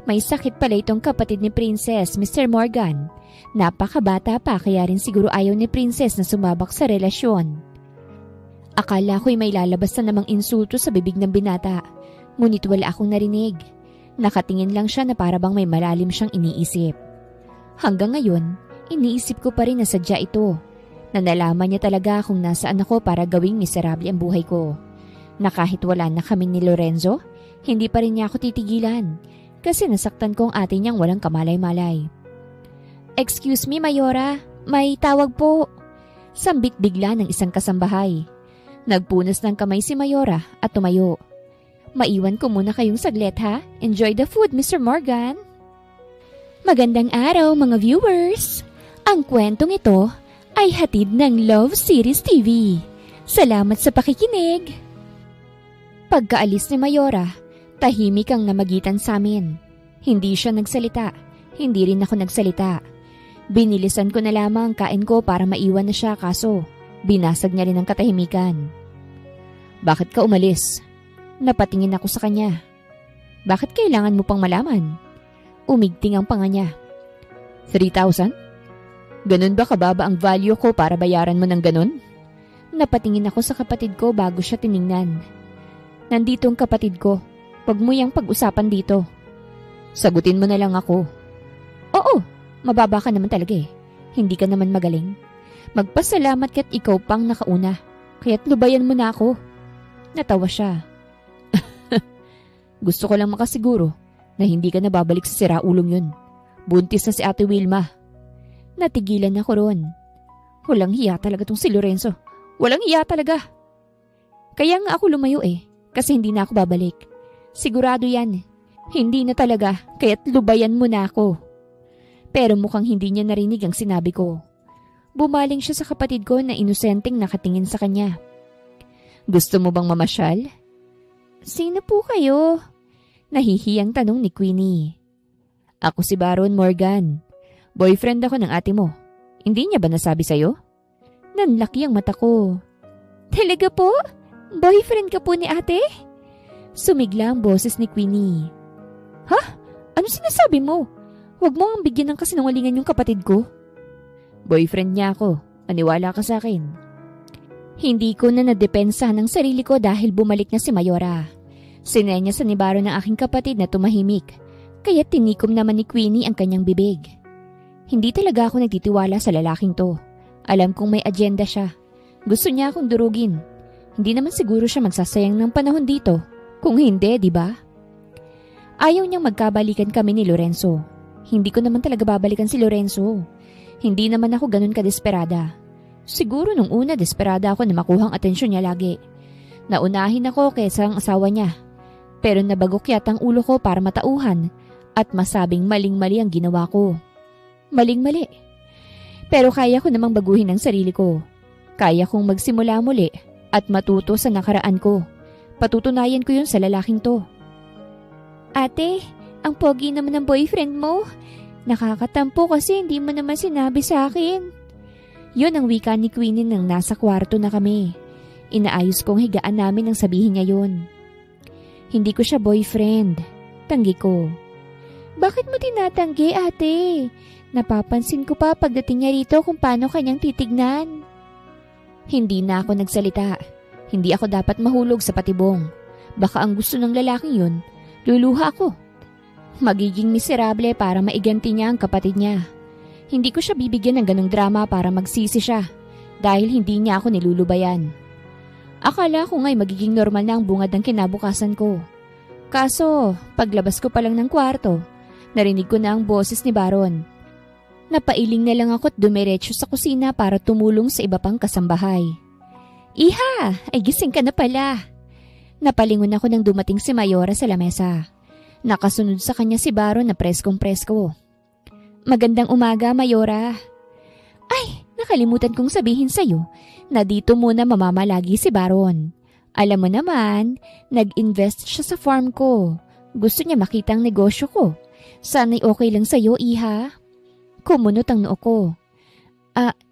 May sakit pala itong kapatid ni Princess, Mr. Morgan. Napakabata pa kaya rin siguro ayaw ni Princess na sumabak sa relasyon. Akala ko'y may lalabas na namang insulto sa bibig ng binata, ngunit wala akong narinig. Nakatingin lang siya na para bang may malalim siyang iniisip. Hanggang ngayon, iniisip ko pa rin na sadya ito, na nalaman niya talaga kung nasaan ako para gawing miserable ang buhay ko. Na kahit wala na kami ni Lorenzo, hindi pa rin niya ako titigilan kasi nasaktan ko ang ate niyang walang kamalay-malay. Excuse me, Mayora, may tawag po. Sambit bigla ng isang kasambahay. Nagpunas ng kamay si Mayora at tumayo. Maiwan ko muna kayong saglit ha. Enjoy the food, Mr. Morgan. Magandang araw mga viewers. Ang kwentong ito ay hatid ng Love Series TV. Salamat sa pakikinig. Pagkaalis ni Mayora, tahimik ang namagitan sa amin. Hindi siya nagsalita, hindi rin ako nagsalita. Binilisan ko na lamang ang kain ko para maiwan na siya kaso binasag niya rin ang katahimikan. Bakit ka umalis? Napatingin ako sa kanya. Bakit kailangan mo pang malaman? Umigting ang panga niya. 3,000? Ganun ba kababa ang value ko para bayaran mo ng ganun? Napatingin ako sa kapatid ko bago siya tiningnan. Nandito ang kapatid ko. Huwag mo yang pag-usapan dito. Sagutin mo na lang ako. Oo, mababa ka naman talaga Hindi ka naman magaling. Magpasalamat ka't ikaw pang nakauna. Kaya't lubayan mo na ako. Natawa siya. Gusto ko lang makasiguro na hindi ka nababalik sa siraulong yun. Buntis na si Ate Wilma. Natigilan ako ron. Walang hiya talaga tong si Lorenzo. Walang hiya talaga. Kaya nga ako lumayo kasi hindi na ako babalik. Sigurado yan. Hindi na talaga, kaya't lubayan mo na ako. Pero mukhang hindi niya narinig ang sinabi ko. Bumaling siya sa kapatid ko na inosenteng nakatingin sa kanya. Gusto mo bang mamasyal? Sino po kayo? Nahihiyang tanong ni Queenie. Ako si Baron Morgan. Boyfriend ako ng ate mo. Hindi niya ba nasabi sa'yo? Nanlaki ang mata ko. Talaga po? Boyfriend ka po ni ate? Sumigla ang boses ni Queenie. Ha? Ano sinasabi mo? Huwag mo ang bigyan ng kasinungalingan yung kapatid ko. Boyfriend niya ako. Maniwala ka sa akin. Hindi ko na nadepensahan ng sarili ko dahil bumalik na si Mayora. Sinenyas ni Baron ng aking kapatid na tumahimik, kaya tinikom naman ni Queenie ang kanyang bibig. Hindi talaga ako nagtitiwala sa lalaking to. Alam kong may agenda siya. Gusto niya akong durugin. Hindi naman siguro siya magsasayang ng panahon dito. Kung hindi, di ba? Ayaw niyang magkabalikan kami ni Lorenzo. Hindi ko naman talaga babalikan si Lorenzo. Hindi naman ako ganun kadesperada. Siguro nung una desperada ako na makuhang atensyon niya lagi. Naunahin ako kaysa ang asawa niya. Pero nabagok yata ang ulo ko para matauhan at masabing maling-mali ang ginawa ko. Maling-mali. Pero kaya ko namang baguhin ang sarili ko. Kaya kong magsimula muli at matuto sa nakaraan ko. Patutunayan ko yun sa lalaking to. Ate, ang pogi naman ng boyfriend mo. Nakakatampo kasi hindi mo naman sinabi sa akin. Yun ang wika ni Queenie nang nasa kwarto na kami. Inaayos kong higaan namin nang sabihin niya yun. Hindi ko siya boyfriend. Tanggi ko. Bakit mo tinatanggi, ate? Napapansin ko pa pagdating niya rito kung paano kanyang titignan. Hindi na ako nagsalita. Hindi ako dapat mahulog sa patibong. Baka ang gusto ng lalaking yun, luluha ako. Magiging miserable para maiganti niya ang kapatid niya. Hindi ko siya bibigyan ng ganong drama para magsisi siya dahil hindi niya ako nilulubayan. Akala ko nga'y magiging normal na ang bungad ng kinabukasan ko. Kaso, paglabas ko pa lang ng kwarto, narinig ko na ang boses ni Baron. Napailing na lang ako at dumiretso sa kusina para tumulong sa iba pang kasambahay. Iha, ay gising ka na pala. Napalingon ako nang dumating si Mayora sa lamesa. Nakasunod sa kanya si Baron na preskong-presko. Magandang umaga, Mayora. Ay, nakalimutan kong sabihin sa'yo na dito muna mamamalagi si Baron. Alam mo naman, nag-invest siya sa farm ko. Gusto niya makita ang negosyo ko. Sana'y okay lang sa'yo, iha. Kumunot ang noo ko.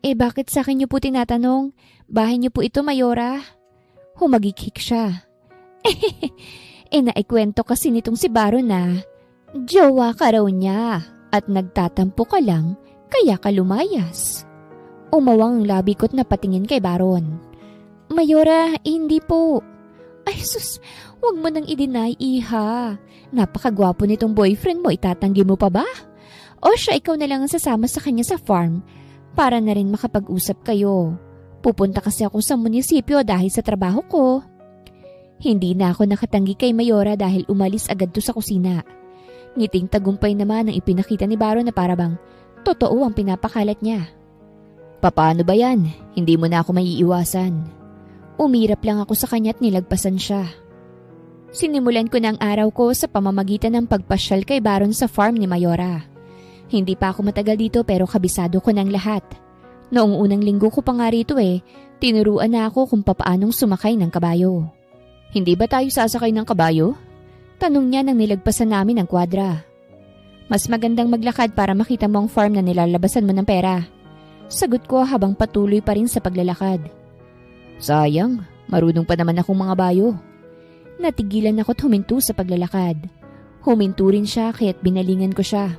Bakit sa akin niyo po tinatanong? Bahay niyo po ito, Mayora? Humagikhik siya. Naikwento kasi nitong si Baron na jowa ka raw niya. At nagtatampo ka lang, kaya ka lumayas. Umawang ang labi ko't napatingin kay Baron. Mayora, hindi po. Ay sus, huwag mo nang i-deny, iha. Napakagwapo nitong boyfriend mo, itatanggi mo pa ba? O siya, ikaw na lang ang sasama sa kanya sa farm para na rin makapag-usap kayo. Pupunta kasi ako sa munisipyo dahil sa trabaho ko. Hindi na ako nakatanggi kay Mayora dahil umalis agad to sa kusina. Ngiting tagumpay naman ang ipinakita ni Baron na parabang totoo ang pinapakalat niya. Papaano ba yan? Hindi mo na ako maiiwasan. Umirap lang ako sa kanya at nilagpasan siya. Sinimulan ko na ang araw ko sa pamamagitan ng pagpasyal kay Baron sa farm ni Mayora. Hindi pa ako matagal dito pero kabisado ko ng lahat. Noong unang linggo ko pa nga rito tinuruan na ako kung papaanong sumakay ng kabayo. Hindi ba tayo sasakay ng kabayo? Tanong niya nang nilagpasan namin ang kwadra. Mas magandang maglakad para makita mo ang farm na nilalabasan mo ng pera. Sagot ko habang patuloy pa rin sa paglalakad. Sayang, marunong pa naman akong mga bayo. Natigilan ako't huminto sa paglalakad. Huminto rin siya kaya't binalingan ko siya.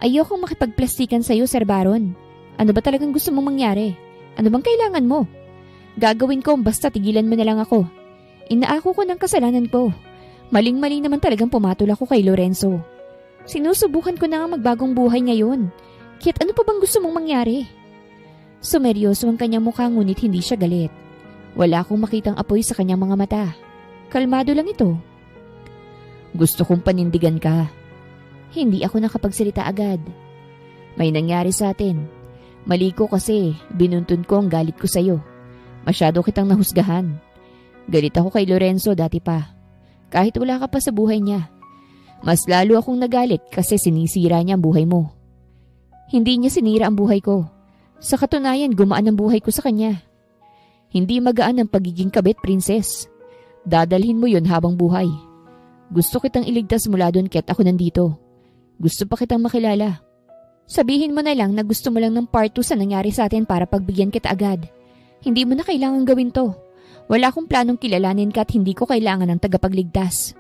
Ayokong makipagplastikan sa'yo, Sir Baron. Ano ba talagang gusto mong mangyari? Ano bang kailangan mo? Gagawin ko basta tigilan mo na lang ako. Inaako ko ng kasalanan ko. Maling-mali naman talagang pumatol ako kay Lorenzo. Sinusubukan ko na nga magbagong buhay ngayon. Kaya't ano pa bang gusto mong mangyari? Sumeryoso ang kanyang mukha ngunit hindi siya galit. Wala akong makitang apoy sa kanyang mga mata. Kalmado lang ito. Gusto kong panindigan ka. Hindi ako nakapagsalita agad. May nangyari sa atin. Mali ko kasi binuntun ko ang galit ko sa'yo. Masyado kitang nahusgahan. Galit ako kay Lorenzo dati pa. Kahit wala ka pa sa buhay niya. Mas lalo akong nagalit kasi sinisira niya ang buhay mo. Hindi niya sinira ang buhay ko. Sa katunayan, gumaan ang buhay ko sa kanya. Hindi magaan ang pagiging kabit, princess. Dadalhin mo yon habang buhay. Gusto kitang iligtas mula doon kaya't ako nandito. Gusto pa kitang makilala. Sabihin mo na lang na gusto mo lang ng part 2 sa nangyari sa atin para pagbigyan kita agad. Hindi mo na kailangan gawin to. Wala akong planong kilalanin ka at hindi ko kailangan ng tagapagligtas.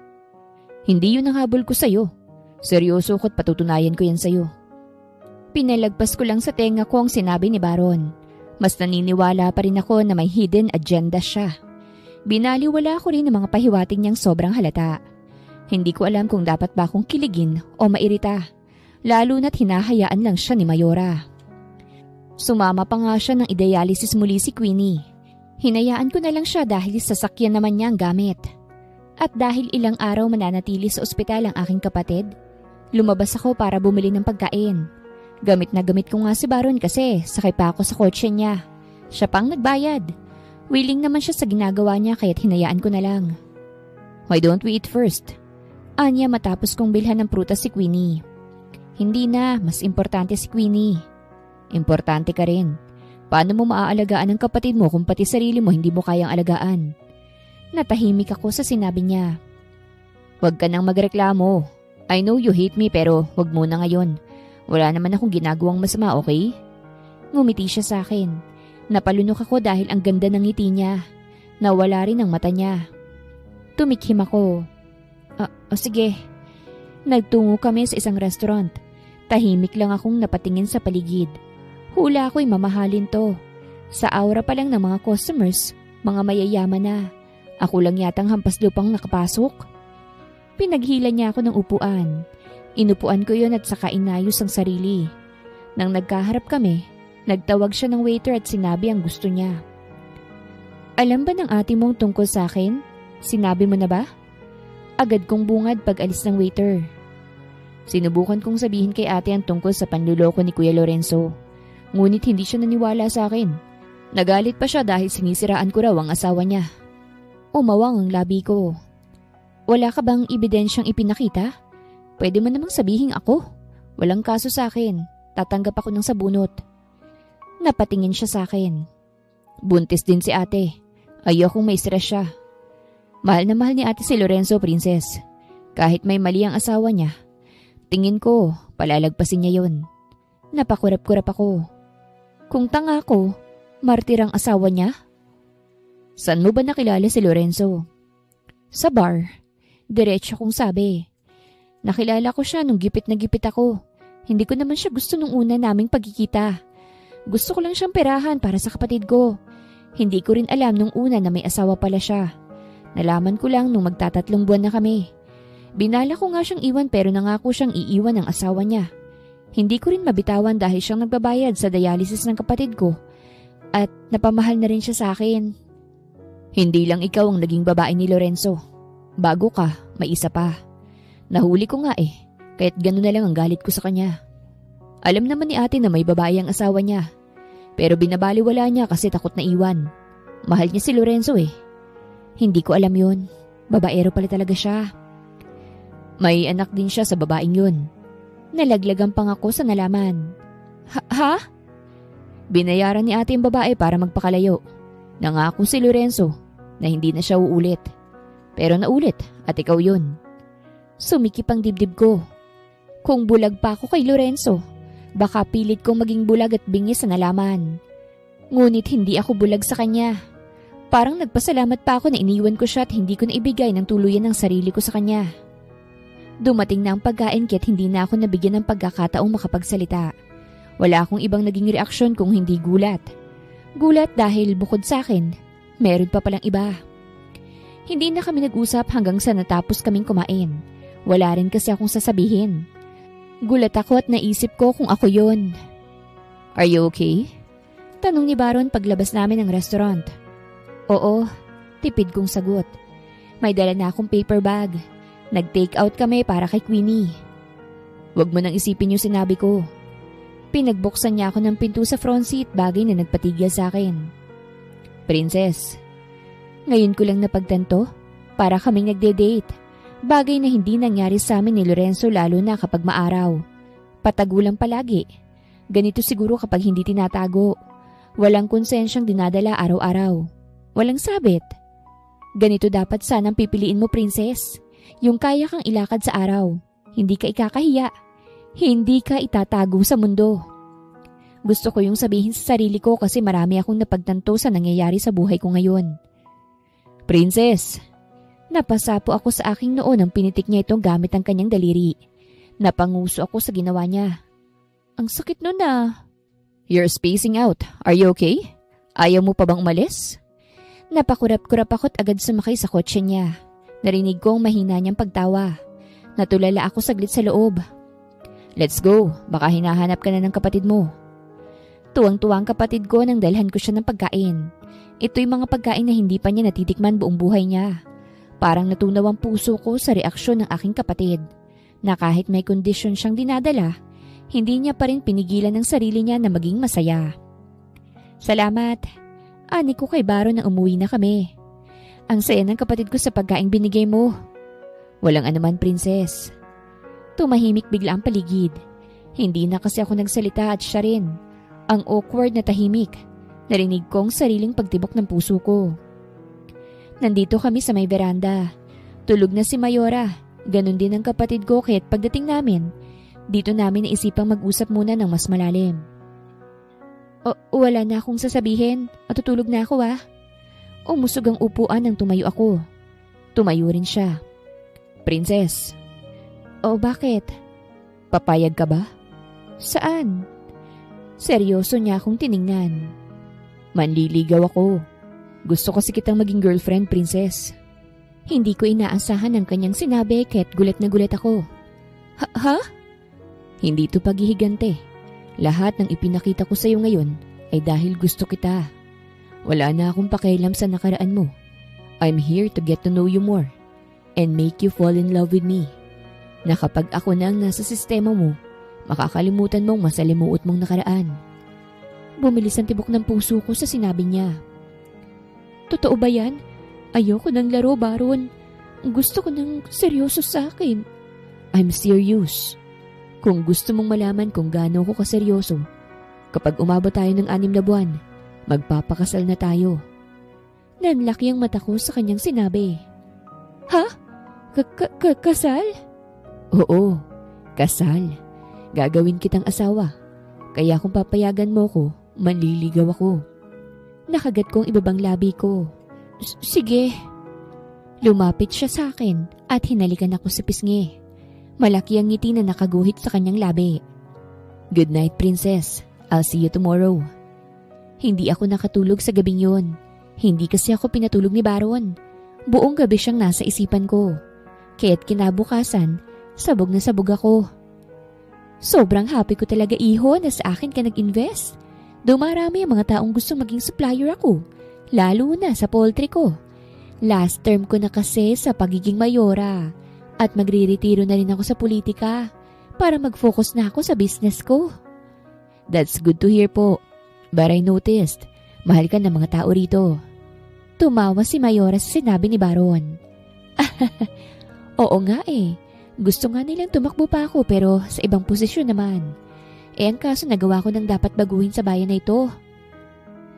Hindi yun ang habol ko sa'yo. Seryoso ko't patutunayan ko yan sa'yo. Pinalagpas ko lang sa tenga ko ang sinabi ni Baron. Mas naniniwala pa rin ako na may hidden agenda siya. Binaliwala ko rin ang mga pahiwatig niyang sobrang halata. Hindi ko alam kung dapat ba akong kiligin o mairita, lalo na't hinahayaan lang siya ni Mayora. Sumama pa nga siya ng i-dialysis muli si Queenie. Hinayaan ko na lang siya dahil sasakyan naman niya ang gamit. At dahil ilang araw mananatili sa ospital ang aking kapatid, lumabas ako para bumili ng pagkain. Gamit na gamit ko nga si Baron kasi sakay pa ako sa kotse niya. Siya pang nagbayad. Willing naman siya sa ginagawa niya kaya't hinayaan ko na lang. Why don't we eat first? Anya matapos kong bilhan ng prutas si Queenie. Hindi na, mas importante si Queenie. Importante ka rin. Paano mo maaalagaan ang kapatid mo kung pati sarili mo hindi mo kayang alagaan? Natahimik ako sa sinabi niya. Huwag ka nang magreklamo. I know you hate me pero huwag muna ngayon. Wala naman akong ginagawang masama, okay? Ngumiti siya sa akin. Napalunok ako dahil ang ganda ng ngiti niya. Nawala rin ang mata niya. Tumikhim ako. Sige. Nagtungo kami sa isang restaurant. Tahimik lang akong napatingin sa paligid. Hula ko'y mamahalin to. Sa aura pa lang ng mga customers, mga mayayaman na. Ako lang yatang hampas lupang nakapasok. Pinaghila niya ako ng upuan. Inupuan ko yon at saka inayos ang sarili. Nang nagkaharap kami, nagtawag siya ng waiter at sinabi ang gusto niya. Alam ba ng ate mong tungkol sa akin? Sinabi mo na ba? Agad kong bungad pag alis ng waiter. Sinubukan kong sabihin kay ate ang tungkol sa panluloko ni Kuya Lorenzo. Ngunit hindi siya naniwala sa akin. Nagalit pa siya dahil sinisiraan ko raw ang asawa niya. Umawang ang labi ko. Wala ka bang ebidensyang ipinakita? Pwede mo namang sabihin ako. Walang kaso sa akin. Tatanggap ako ng sabunot. Napatingin siya sa akin. Buntis din si ate. Ayokong may stress siya. Mahal na mahal ni ate si Lorenzo, princess. Kahit may mali ang asawa niya, tingin ko, palalagpasin niya yon. Napakurap-kurap ako. Kung tanga ko, martir ang asawa niya? Saan mo ba nakilala si Lorenzo? Sa bar. Diretso kong sabi. Nakilala ko siya nung gipit na gipit ako. Hindi ko naman siya gusto nung una naming pagkikita. Gusto ko lang siyang perahan para sa kapatid ko. Hindi ko rin alam nung una na may asawa pala siya. Nalaman ko lang nung magtatatlong buwan na kami. Binala ko nga siyang iwan pero nangako siyang iiwan ng asawa niya. Hindi ko rin mabitawan dahil siyang nagbabayad sa dialysis ng kapatid ko. At napamahal na rin siya sa akin. Hindi lang ikaw ang naging babae ni Lorenzo. Bago ka, may isa pa. Nahuli ko nga kaya't gano'n na lang ang galit ko sa kanya. Alam naman ni ate na may babae ang asawa niya. Pero binabaliwala niya kasi takot na iwan. Mahal niya si Lorenzo Hindi ko alam yun. Babaero pala talaga siya. May anak din siya sa babaeng yun. Nalaglagan pang ako sa nalaman. Ha? Binayaran ni ate yung babae para magpakalayo. Nangako si Lorenzo na hindi na siya uulit. Pero naulit at ikaw yun. Sumikip ang dibdib ko. Kung bulag pa ako kay Lorenzo, baka pilit kong maging bulag at bingis sa nalaman. Ngunit hindi ako bulag sa kanya. Parang nagpasalamat pa ako na iniwan ko siya at hindi ko na ibigay ng tuluyan ng sarili ko sa kanya. Dumating na ang pagkain kaya't hindi na ako nabigyan ng pagkakataong makapagsalita. Wala akong ibang naging reaksyon kung hindi gulat. Gulat dahil bukod sa akin, meron pa palang iba. Hindi na kami nag-usap hanggang sa natapos kaming kumain. Wala rin kasi akong sasabihin. Gulat ako at naisip ko kung ako yon. Are you okay? Tanong ni Baron paglabas namin ng restaurant. Oo, tipid kong sagot. May dala na akong paper bag. Nag-take out kami para kay Queenie. Huwag mo nang isipin yung sinabi ko. Pinagbuksan niya ako ng pinto sa front seat, bagay na nagpatigil sa akin. Princess, ngayon ko lang napagtanto, para kaming nagde-date. Bagay na hindi nangyari sa amin ni Lorenzo lalo na kapag maaraw. Patagulang palagi. Ganito siguro kapag hindi tinatago. Walang konsensyang dinadala araw-araw. Walang sabit. Ganito dapat sanang pipiliin mo, princess. Yung kaya kang ilakad sa araw. Hindi ka ikakahiya. Hindi ka itatago sa mundo. Gusto ko yung sabihin sa sarili ko kasi marami akong napagtanto sa nangyayari sa buhay ko ngayon. Princess, napasapo ako sa aking noo nang pinitik niya ito gamit ang kanyang daliri. Napanguso ako sa ginawa niya. Ang sakit nun ah. You're spacing out. Are you okay? Ayaw mo pa bang umalis? Napakurap-kurap ako't agad sumakay sa kotse niya. Narinig ko ang mahina niyang pagtawa. Natulala ako saglit sa loob. Let's go. Baka hinahanap ka na ng kapatid mo. Tuwang-tuwang kapatid ko nang dalhan ko siya ng pagkain. Ito'y mga pagkain na hindi pa niya natitikman buong buhay niya. Parang natunaw ang puso ko sa reaksyon ng aking kapatid. Na kahit may kondisyon siyang dinadala, hindi niya pa rin pinigilan ng sarili niya na maging masaya. Salamat. Ani ko kay Baron na umuwi na kami. Ang saya ng kapatid ko sa pagkaing binigay mo. Walang anuman, Princess. Tumahimik bigla ang paligid. Hindi na kasi ako nagsalita at siya rin. Ang awkward na tahimik. Narinig kong sariling pagtibok ng puso ko. Nandito kami sa may veranda. Tulog na si Mayora. Ganon din ang kapatid ko kaya't pagdating namin, dito namin naisipang mag-usap muna ng mas malalim. Wala na akong sasabihin. Matutulog na ako ah. Umusog ang upuan nang tumayo ako. Tumayo rin siya. Princess. Bakit? Papayag ka ba? Saan? Seryoso niya akong tiningnan. Manliligaw ako. Gusto kasi kitang maging girlfriend, Princess. Hindi ko inaasahan ang kanyang sinabi kaya't gulat na gulat ako. Ha? Hindi to paghihigante. Lahat ng ipinakita ko sa iyo ngayon ay dahil gusto kita. Wala na akong pakialam sa nakaraan mo. I'm here to get to know you more and make you fall in love with me. Na kapag ako na ang nasa sistema mo, makakalimutan mong masalimuot mong nakaraan. Bumilis ang tibok ng puso ko sa sinabi niya. Totoo ba yan? Ayoko ng laro, Baron. Gusto ko ng seryoso sa akin. I'm serious. Kung gusto mong malaman kung gaano ako kaseryoso, kapag umabot tayo ng 6 na buwan, magpapakasal na tayo. Nanlaki ang mata ko sa kanyang sinabi. Ha? Kasal? Oo, kasal. Gagawin kitang asawa. Kaya kung papayagan mo ko, manliligaw ako. Nakagat ko ang ibabang labi ko. Sige. Lumapit siya sa akin at hinalikan ako sa pisngi. Malaki ang ngiti na nakaguhit sa kanyang labi. Good night, Princess. I'll see you tomorrow. Hindi ako nakatulog sa gabing yun. Hindi kasi ako pinatulog ni Baron. Buong gabi siyang nasa isipan ko. Kaya't kinabukasan, sabog na sabog ako. Sobrang happy ko talaga, iho, na sa akin ka nag-invest. Dumarami ang mga taong gustong maging supplier ako, lalo na sa poultry ko. Last term ko na kasi sa pagiging mayora at magre-retiro na rin ako sa politika para mag-focus na ako sa business ko. That's good to hear po. But I noticed, mahal ka ng mga tao rito. Tumawa si Mayora sa sinabi ni Baron. Oo nga eh. Gusto nga nilang tumakbo pa ako pero sa ibang posisyon naman. Ang kaso nagawa ko ng dapat baguhin sa bayan na ito.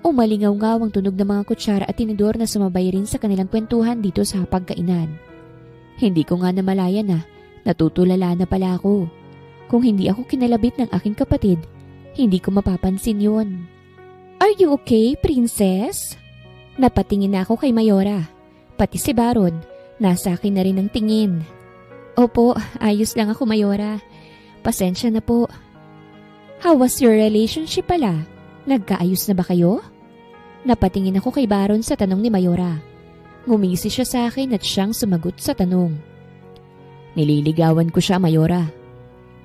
Umalingaw-ngaw ang tunog ng mga kutsara at tinidor na sumabay rin sa kanilang kwentuhan dito sa pagkainan. Hindi ko nga namalaya na natutulala na pala ako. Kung hindi ako kinalabit ng aking kapatid, hindi ko mapapansin yun. Are you okay, Princess? Napatingin na ako kay Mayora. Pati si Baron, nasa akin na rin ang tingin. Opo, ayos lang ako, Mayora. Pasensya na po. How was your relationship pala? Nagkaayos na ba kayo? Napatingin ako kay Baron sa tanong ni Mayora. Ngumisi siya sa akin at siyang sumagot sa tanong. Nililigawan ko siya, Mayora.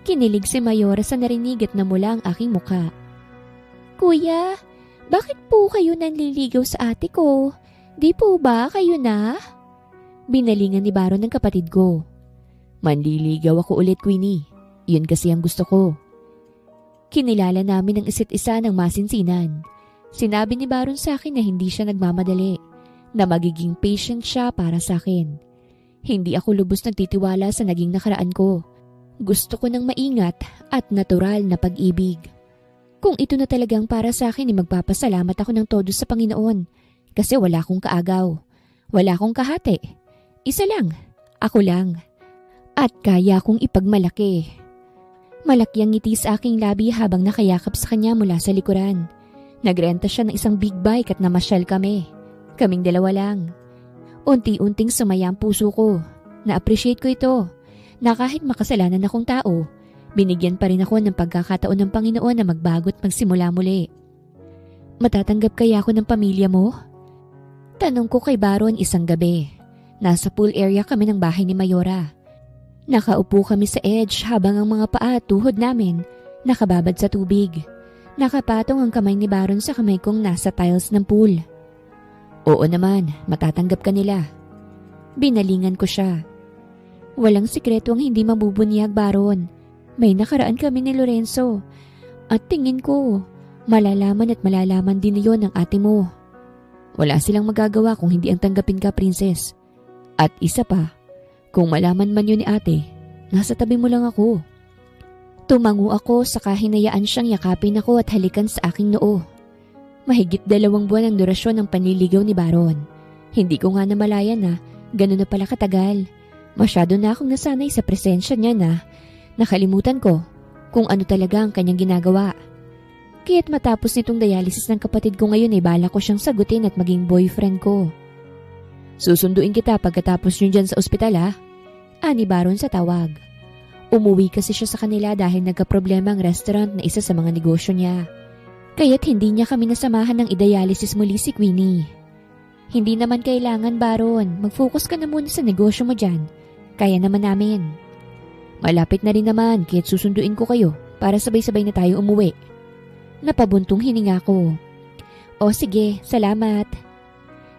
Kinilig si Mayora sa narinig at namula ang aking muka. Kuya, bakit po kayo nanliligaw sa ate ko? Di po ba kayo na? Binalingan ni Baron ng kapatid ko. Manliligaw ako ulit, Queenie. Yun kasi ang gusto ko. Kinilala namin ang isa't isa ng masinsinan. Sinabi ni Baron sa akin na hindi siya nagmamadali, na magiging patient siya para sa akin. Hindi ako lubos nagtitiwala sa naging nakaraan ko. Gusto ko ng maingat at natural na pag-ibig. Kung ito na talagang para sa akin, magpapasalamat ako ng todo sa Panginoon kasi wala akong kaagaw. Wala akong kahati. Isa lang. Ako lang. At kaya akong ipagmalaki. Malaki ang ngiti sa aking labi habang nakayakap sa kanya mula sa likuran. Nagrenta siya ng isang big bike at namasyal kami. Kaming dalawa lang. Unti-unting sumaya ang puso ko. Na-appreciate ko ito. Na kahit makasalanan akong tao, Binigyan pa rin ako ng pagkakataon ng Panginoon na magbago at magsimula muli. Matatanggap kaya ako ng pamilya mo? Tanong ko kay Baron isang gabi. Nasa pool area kami ng bahay ni Mayora. Nakaupo kami sa edge habang ang mga paa at tuhod namin nakababad sa tubig. Nakapatong ang kamay ni Baron sa kamay kong nasa tiles ng pool. Oo naman, matatanggap ka nila. Binalingan ko siya. Walang sikreto ang hindi mabubunyag, Baron. May nakaraan kami ni Lorenzo. At tingin ko, malalaman at malalaman din yon ng ate mo. Wala silang magagawa kung hindi ang tanggapin ka, Princess. At isa pa, kung malaman man yun ni ate, nasa tabi mo lang ako. Tumango ako saka hinayaan siyang yakapin ako at halikan sa aking noo. Mahigit 2 buwan ang durasyon ng panliligaw ni Baron. Hindi ko nga namalayan na gano'n na pala katagal. Masyado na akong nasanay sa presensya niya na nakalimutan ko kung ano talaga ang kanyang ginagawa. Kaya't matapos nitong dialysis ng kapatid ko ngayon ay bala ko siyang sagutin at maging boyfriend ko. Susunduin kita pagkatapos nyo dyan sa ospital ha? Ani Baron sa tawag. Umuwi kasi siya sa kanila dahil nagkaproblema ang restaurant na isa sa mga negosyo niya. Kaya't hindi niya kami nasamahan ng i-dialysis muli si Queenie. Hindi naman kailangan, Baron. Mag-focus ka na muna sa negosyo mo dyan. Kaya naman namin. Malapit na rin naman kaya't susunduin ko kayo para sabay-sabay na tayo umuwi. Napabuntong hininga ko. O sige, salamat.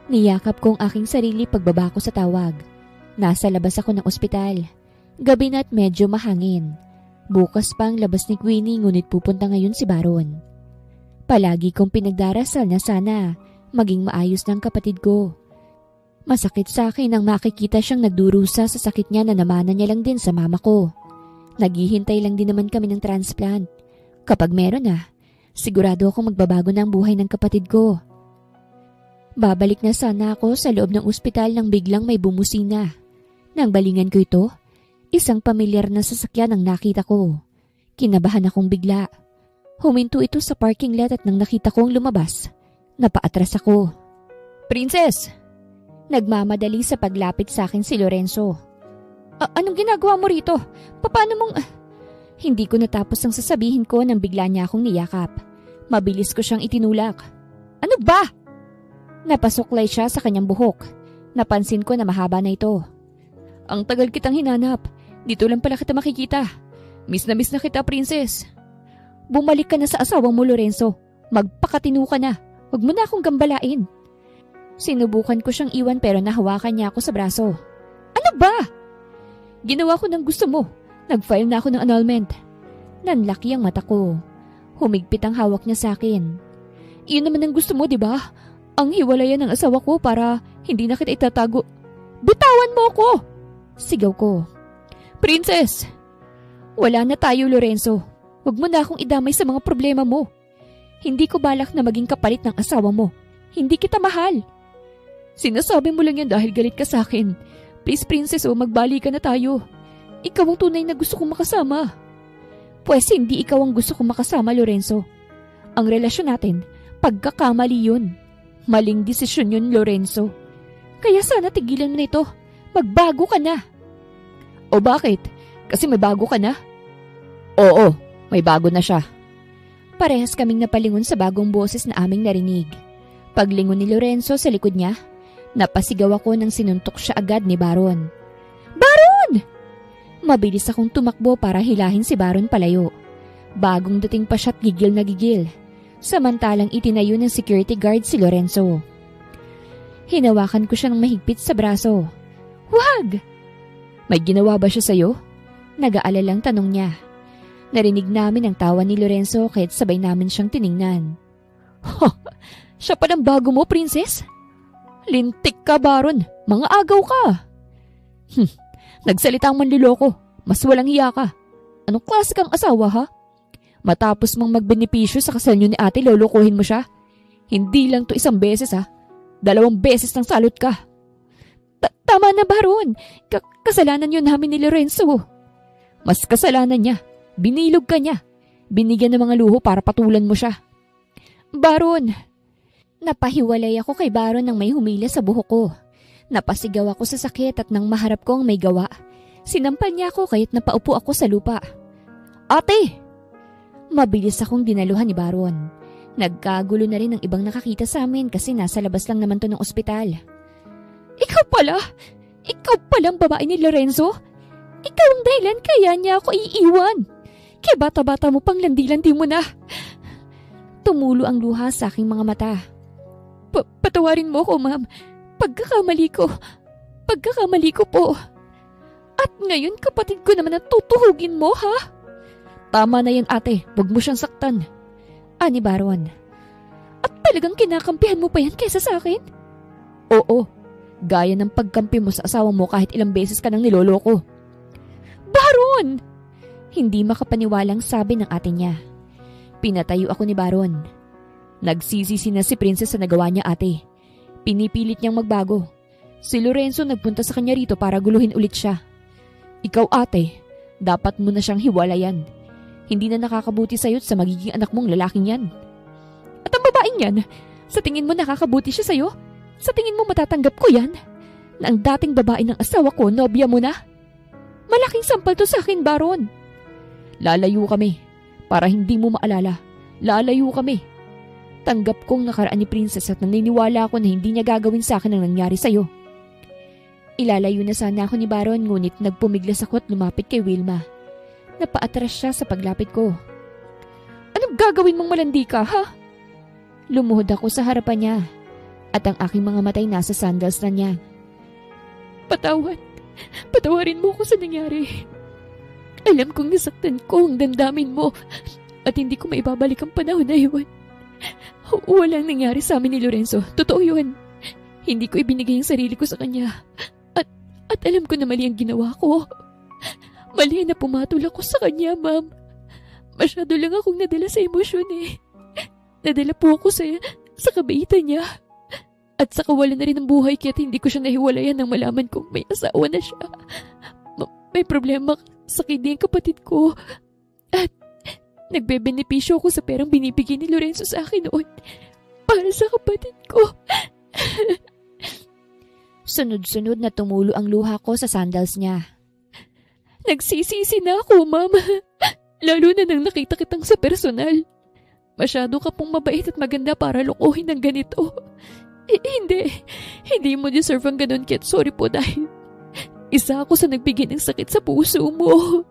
Niyakap ko ang aking sarili pagbaba ko sa tawag. Nasa labas ako ng ospital. Gabi na at medyo mahangin. Bukas pa ang labas ni Queenie ngunit pupunta ngayon si Baron. Palagi kong pinagdarasal na sana maging maayos ng kapatid ko. Masakit sa akin ang makikita siyang nagdurusa sa sakit niya na namana niya lang din sa mama ko. Naghihintay lang din naman kami ng transplant. Kapag meron na, sigurado akong magbabago na ang buhay ng kapatid ko. Babalik na sana ako sa loob ng ospital nang biglang may bumusina. Nang balingan ko ito, isang pamilyar na sasakyan ang nakita ko. Kinabahan akong bigla. Huminto ito sa parking lot at nang nakita kong lumabas, napaatras ako. Princess! Nagmamadali sa paglapit sa akin si Lorenzo. Anong ginagawa mo rito? Paano mong... Hindi ko natapos ang sasabihin ko nang bigla niya akong niyakap. Mabilis ko siyang itinulak. Ano ba? Napasuklay siya sa kanyang buhok. Napansin ko na mahaba na ito. Ang tagal kitang hinanap. Dito lang pala kita makikita. Miss na kita, Princess. Bumalik ka na sa asawang mo, Lorenzo. Magpakatino ka na. Huwag mo na akong gambalain. Sinubukan ko siyang iwan pero nahawakan niya ako sa braso. Ano ba? Ginawa ko ng gusto mo. Nag-file na ako ng annulment. Nanlaki ang mata ko. Humigpit ang hawak niya sa akin. Iyon naman ang gusto mo, di ba? Ang hiwalayan ng asawa ko para hindi na kita itatago. Bitawan mo ako! Sigaw ko. Princess! Wala na tayo, Lorenzo. Huwag mo na akong idamay sa mga problema mo. Hindi ko balak na maging kapalit ng asawa mo. Hindi kita mahal. Sinasabi mo lang yan dahil galit ka sa akin. Please, Princess, magbali ka na tayo. Ikaw ang tunay na gusto kong makasama. Pwes hindi ikaw ang gusto kong makasama, Lorenzo. Ang relasyon natin, pagkakamali yun. Maling desisyon yun, Lorenzo. Kaya sana tigilan mo na ito. Magbago ka na. O bakit? Kasi may bago ka na? Oo, may bago na siya. Parehas kaming napalingon sa bagong boses na aming narinig. Paglingon ni Lorenzo sa likod niya, napasigaw ako nang sinuntok siya agad ni Baron. Baron! Mabilis akong tumakbo para hilahin si Baron palayo. Bagong dating pa siya't gigil na gigil. Samantalang itinayo ng security guard si Lorenzo. Hinawakan ko siya ng mahigpit sa braso. Wag! May ginawa ba siya sa'yo? Nag-aalalang tanong niya. Narinig namin ang tawa ni Lorenzo kahit sabay namin siyang tiningnan. Siya palang bago mo, Princess? Lintik ka, Baron. Mga agaw ka. Nagsalita ang manliloko. Mas walang hiya ka. Anong klase kang asawa, ha? Matapos mong magbenepisyo sa kasal niyo ni ate, lolokohin mo siya? Hindi lang to 1 beses, ha? 2 beses nang salot ka. Tama na, Baron. Kasalanan yun namin ni Lorenzo. Mas kasalanan niya. Binilog ka niya. Binigyan ng mga luho para patulan mo siya. Baron! Napahiwalay ako kay Baron nang may humila sa buhok ko. Napasigaw ako sa sakit at nang maharap ko ang may gawa. Sinampal niya ako kaya't napaupo ako sa lupa. Ate! Mabilis akong dinaluhan ni Baron. Nagkagulo na rin ang ibang nakakita sa amin kasi nasa labas lang naman to ng ospital. Ikaw pala? Ikaw palang babae ni Lorenzo? Ikaw ang dahilan kaya niya ako iiwan. Kaya bata-bata mo pang landi-landi mo na. Tumulo ang luha sa aking mga mata. Patawarin mo ko, ma'am. Pagkakamali ko po. At ngayon kapatid ko naman ang tutuhugin mo, ha? Tama na yan, ate. Huwag mo siyang saktan. Ani Baron. At talagang kinakampihan mo pa yan kaysa sa akin? Oo. Gaya ng pagkampi mo sa asawa mo kahit ilang beses ka nang niloloko. Baron! Hindi makapaniwalang sabi ng ate niya. Pinatayo ako ni Baron. Nagsisisi na si Princess sa nagawa niya, ate. Pinipilit niyang magbago. Si Lorenzo nagpunta sa kanya rito para guluhin ulit siya. Ikaw, ate, dapat mo na siyang hiwalayan. Hindi na nakakabuti sa'yo at sa magiging anak mong lalaking yan. At ang babaeng yan, sa tingin mo nakakabuti siya sa'yo? Sa tingin mo matatanggap ko yan? Na ang dating babae ng asawa ko, nobya mo na? Malaking sampal to sa akin, Baron. Lalayo kami. Para hindi mo maalala. Lalayo kami. Tanggap kong nakaraan ni Princess at naniniwala ako na hindi niya gagawin sa akin ang nangyari sa'yo. Ilalayo na sana ako ni Baron ngunit nagpumiglas ako at lumapit kay Wilma. Napaatras siya sa paglapit ko. Anong gagawin mong malandi ka, ha? Lumuhod ako sa harapan niya at ang aking mga matay nasa sandals na niya. Patawarin mo ko sa nangyari. Alam kong nasaktan ko ang damdamin mo at hindi ko maibabalik ang panahon na iwan. Walang nangyari sa amin ni Lorenzo. Totoo yun. Hindi ko ibinigay ang sarili ko sa kanya. At alam ko na mali ang ginawa ko. Mali na pumatol ako sa kanya, ma'am. Masyado lang akong nadala sa emosyon eh. Nadala po ako sa kabaitan niya. At sa kawalan na rin ng buhay kaya't hindi ko siya nahiwalayan nang malaman kong may asawa na siya. May problema sa kidney ang kapatid ko. At nagbebenepisyo ako sa perang binibigay ni Lorenzo sa akin noon para sa kapatid ko. Sunod-sunod na tumulo ang luha ko sa sandals niya. Nagsisisi na ako, ma'am. Lalo na nang nakita kitang sa personal. Masyado ka pong mabait at maganda para lokohin ng ganito. Hindi mo deserve ang ganun, Kit. Sorry po dahil isa ako sa nagbigay ng sakit sa puso mo.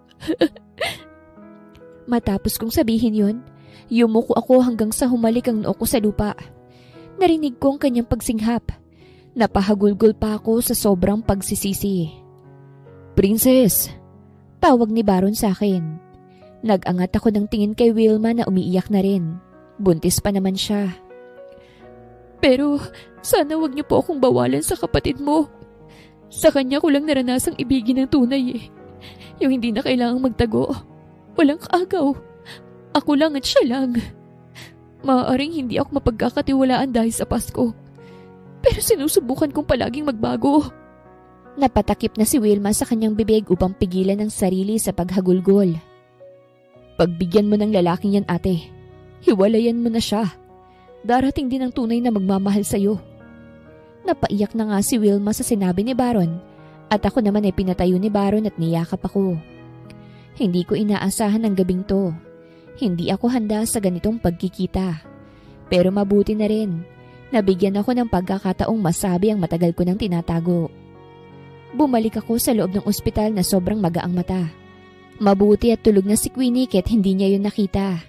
Matapos kong sabihin yun, yumuko ako hanggang sa humalik ang noo ko sa lupa. Narinig ko ang kanyang pagsinghap. Napahagulgol pa ako sa sobrang pagsisisi. Princess! Tawag ni Baron sa akin. Nag-angat ako ng tingin kay Wilma na umiiyak na rin. Buntis pa naman siya. Pero sana wag niyo po akong bawalan sa kapatid mo. Sa kanya ko lang naranasang ibigin ng tunay eh. Yung hindi na kailangang magtago. Walang kaagaw. Ako lang at siya lang. Maaaring hindi ako mapagkakatiwalaan dahil sa Pasko. Pero sinusubukan kong palaging magbago. Napatakip na si Wilma sa kanyang bibig upang pigilan ang sarili sa paghagulgol. Pagbigyan mo ng lalaking yan, ate. Hiwalayan mo na siya. Darating din ang tunay na magmamahal sa'yo. Napaiyak na nga si Wilma sa sinabi ni Baron at ako naman ay pinatayo ni Baron at niyakap ako. Hindi ko inaasahan ang gabing to. Hindi ako handa sa ganitong pagkikita. Pero mabuti na rin. Nabigyan ako ng pagkakataong masabi ang matagal ko nang tinatago. Bumalik ako sa loob ng ospital na sobrang magaang mata. Mabuti at tulog na si Queenie kahit hindi niya yun nakita.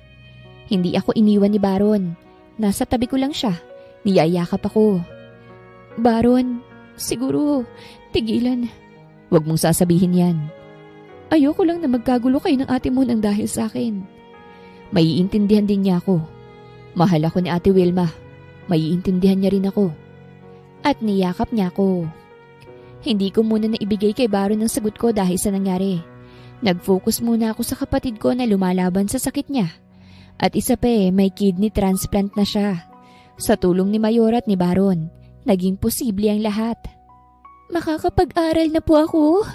Hindi ako iniwan ni Baron. Nasa tabi ko lang siya. Niyayakap ako. Baron, siguro, tigilan. Huwag mong sasabihin yan. Ayoko lang na magkagulo kayo ng ate mo nang dahil sa akin. Maiintindihan din niya ako. Mahal ako ni Ate Wilma. Maiintindihan niya rin ako. At niyakap niya ako. Hindi ko muna naibigay kay Baron ang sagot ko dahil sa nangyari. Nag-focus muna ako sa kapatid ko na lumalaban sa sakit niya. At isa pa may kidney transplant na siya. Sa tulong ni Mayor at ni Baron, naging posible ang lahat. Makakapag-aral na po ako?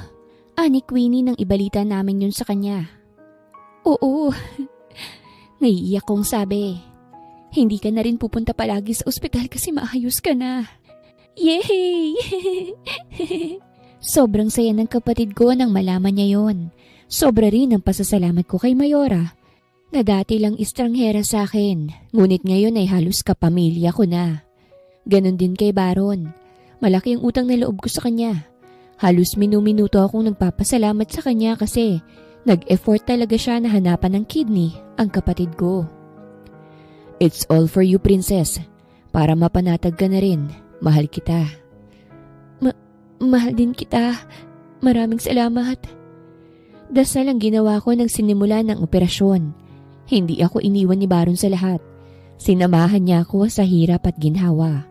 Ani Queenie nang ibalita namin yun sa kanya. Oo. Naiiyak kong sabi. Hindi ka na rin pupunta palagi sa ospital kasi maayos ka na. Yay! Sobrang saya ng kapatid ko nang malaman niya yon. Sobra rin ang pasasalamat ko kay Mayora na dati lang estranghera sa akin, ngunit ngayon ay halos kapamilya ko na. Ganon din kay Baron. Malaki ang utang na loob ko sa kanya. Halos minuminuto akong nagpapasalamat sa kanya kasi nag-effort talaga siya na hanapan ng kidney ang kapatid ko. It's all for you, princess. Para mapanatag ka na rin. Mahal kita. Mahal din kita. Maraming salamat. Dasal ang ginawa ko nang sinimula ng operasyon. Hindi ako iniwan ni Baron sa lahat. Sinamahan niya ako sa hirap at ginhawa.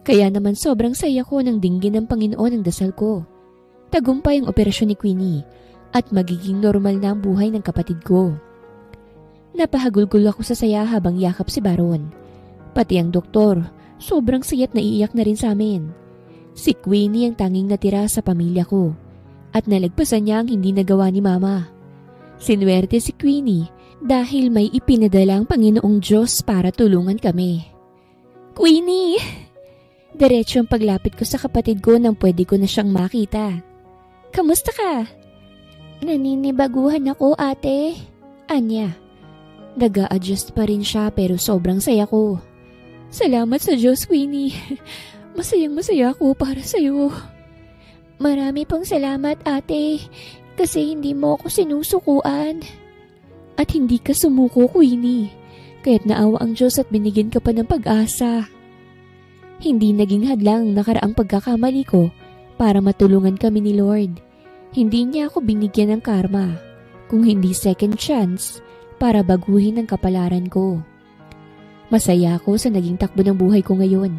Kaya naman sobrang saya ko nang dinggin ng Panginoon ang dasal ko. Tagumpay ang operasyon ni Queenie at magiging normal na ang buhay ng kapatid ko. Napahagulgul ako sa saya habang yakap si Baron. Pati ang doktor, sobrang saya't naiiyak na rin sa amin. Si Queenie ang tanging natira sa pamilya ko at nalagpasan niya ang hindi nagawa ni Mama. Sinuwerte si Queenie dahil may ipinadala ang Panginoong Diyos para tulungan kami. Queenie! Diretso ang paglapit ko sa kapatid ko nang pwede ko na siyang makita. Kamusta ka? Naninibaguhan ako, ate. Anya. Nag-a-adjust pa rin siya pero sobrang saya ko. Salamat sa Diyos, Queenie. Masayang masaya ako para sa'yo. Marami pang salamat, ate, kasi hindi mo ako sinusukuan. At hindi ka sumuko, Queenie, kaya't naawa ang Diyos at binigyan ka pa ng pag-asa. Hindi naging hadlang nakaraang pagkakamali ko para matulungan kami ni Lord. Hindi niya ako binigyan ng karma, kung hindi second chance para baguhin ang kapalaran ko. Masaya ako sa naging takbo ng buhay ko ngayon.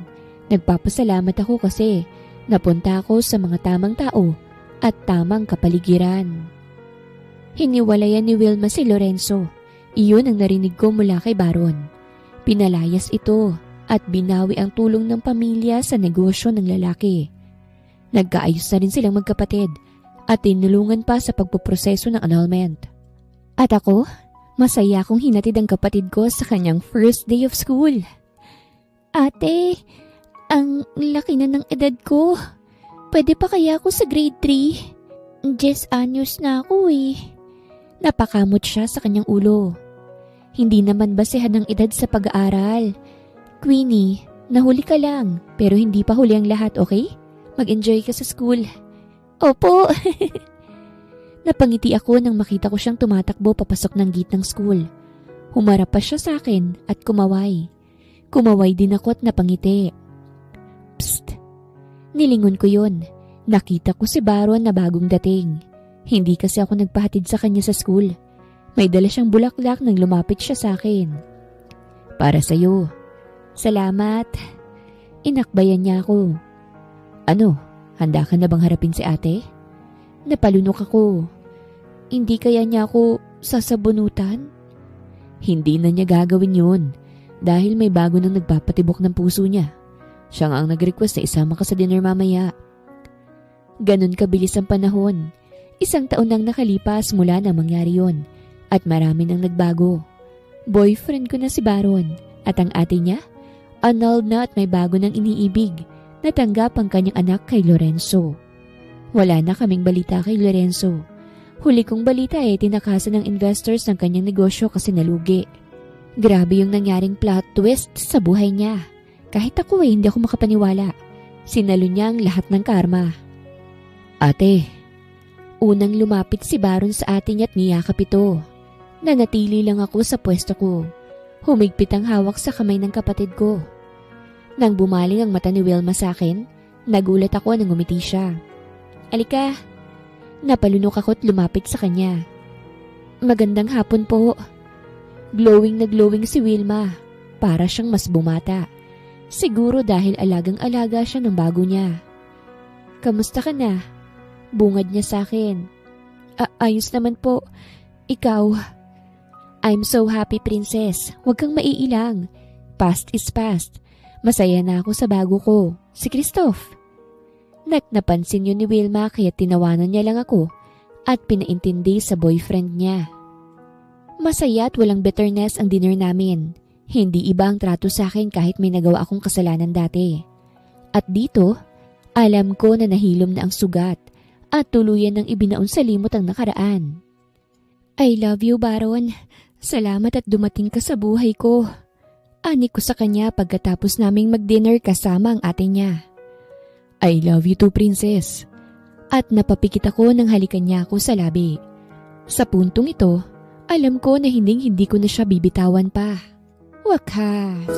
Nagpapasalamat ako kasi napunta ako sa mga tamang tao at tamang kapaligiran. Hiniwalayan ni Wilma si Lorenzo. Iyon ang narinig ko mula kay Baron. Pinalayas ito at binawi ang tulong ng pamilya sa negosyo ng lalaki. Nagkaayos na rin silang magkapatid at tinulungan pa sa pagpuproseso ng annulment. At ako, masaya akong hinatid ang kapatid ko sa kanyang first day of school. Ate, ang laki na ng edad ko. Pwede pa kaya ako sa grade 3? 10 anyos na ako eh. Napakamot siya sa kanyang ulo. Hindi naman basehan ng edad sa pag-aaral. Queenie, nahuli ka lang pero hindi pa huli ang lahat, okay? Mag-enjoy ka sa school. Opo. Napangiti ako nang makita ko siyang tumatakbo papasok ng gate ng school. Humarap pa siya sa akin at kumaway. Kumaway din ako at napangiti. Psst! Nilingon ko yun. Nakita ko si Baron na bagong dating. Hindi kasi ako nagpahatid sa kanya sa school. May dala siyang bulaklak nang lumapit siya sa akin. Para sa'yo. Salamat. Inakbayan niya ako. Ano? Handa ka na bang harapin si ate? Napalunok ako. Hindi kaya niya ako sasabunutan? Hindi na niya gagawin yun dahil may bago nang nagpapatibok ng puso niya. Siya nga ang nag-request na isama ka sa dinner mamaya. Ganon kabilis ang panahon. 1 taon nang nakalipas mula na mangyari yon at marami nang nagbago. Boyfriend ko na si Baron at ang ate niya, annulled na at may bago nang iniibig. Natanggap ang kanyang anak kay Lorenzo. Wala na kaming balita kay Lorenzo. Huli kong balita tinakasan ng investors ng kanyang negosyo kasi nalugi. Grabe yung nangyaring plot twist sa buhay niya. Kahit ako hindi ako makapaniwala. Sinalo niya ang lahat ng karma. Ate. Unang lumapit si Baron sa atin at niyakap ito. Nanatili lang ako sa pwesto ko. Humigpit ang hawak sa kamay ng kapatid ko. Nang bumaling ang mata ni Wilma sa akin, nagulat ako nang ngumiti siya. Alika. Napalunok ako at lumapit sa kanya. Magandang hapon po. Glowing na glowing si Wilma. Para siyang mas bumata. Siguro dahil alagang-alaga siya ng bago niya. Kamusta ka na? Bungad niya sa akin. Ayos naman po. Ikaw? I'm so happy, princess. Huwag kang maiilang. Past is past. Masaya na ako sa bago ko, si Christoph. Napansin yun ni Wilma kaya tinawanan niya lang ako at pinaintindi sa boyfriend niya. Masaya at walang bitterness ang dinner namin. Hindi iba ang trato sa akin kahit may nagawa akong kasalanan dati. At dito, alam ko na nahilom na ang sugat at tuluyan ng ibinaon sa limot ang nakaraan. I love you, Baron. Salamat at dumating ka sa buhay ko. Ani ko sa kanya pagkatapos naming mag-dinner kasama ang ate niya. I love you too, Princess. At napapikit ako nang halikan niya ako sa labi. Sa puntong ito, alam ko na hindi ko na siya bibitawan pa. Wakas.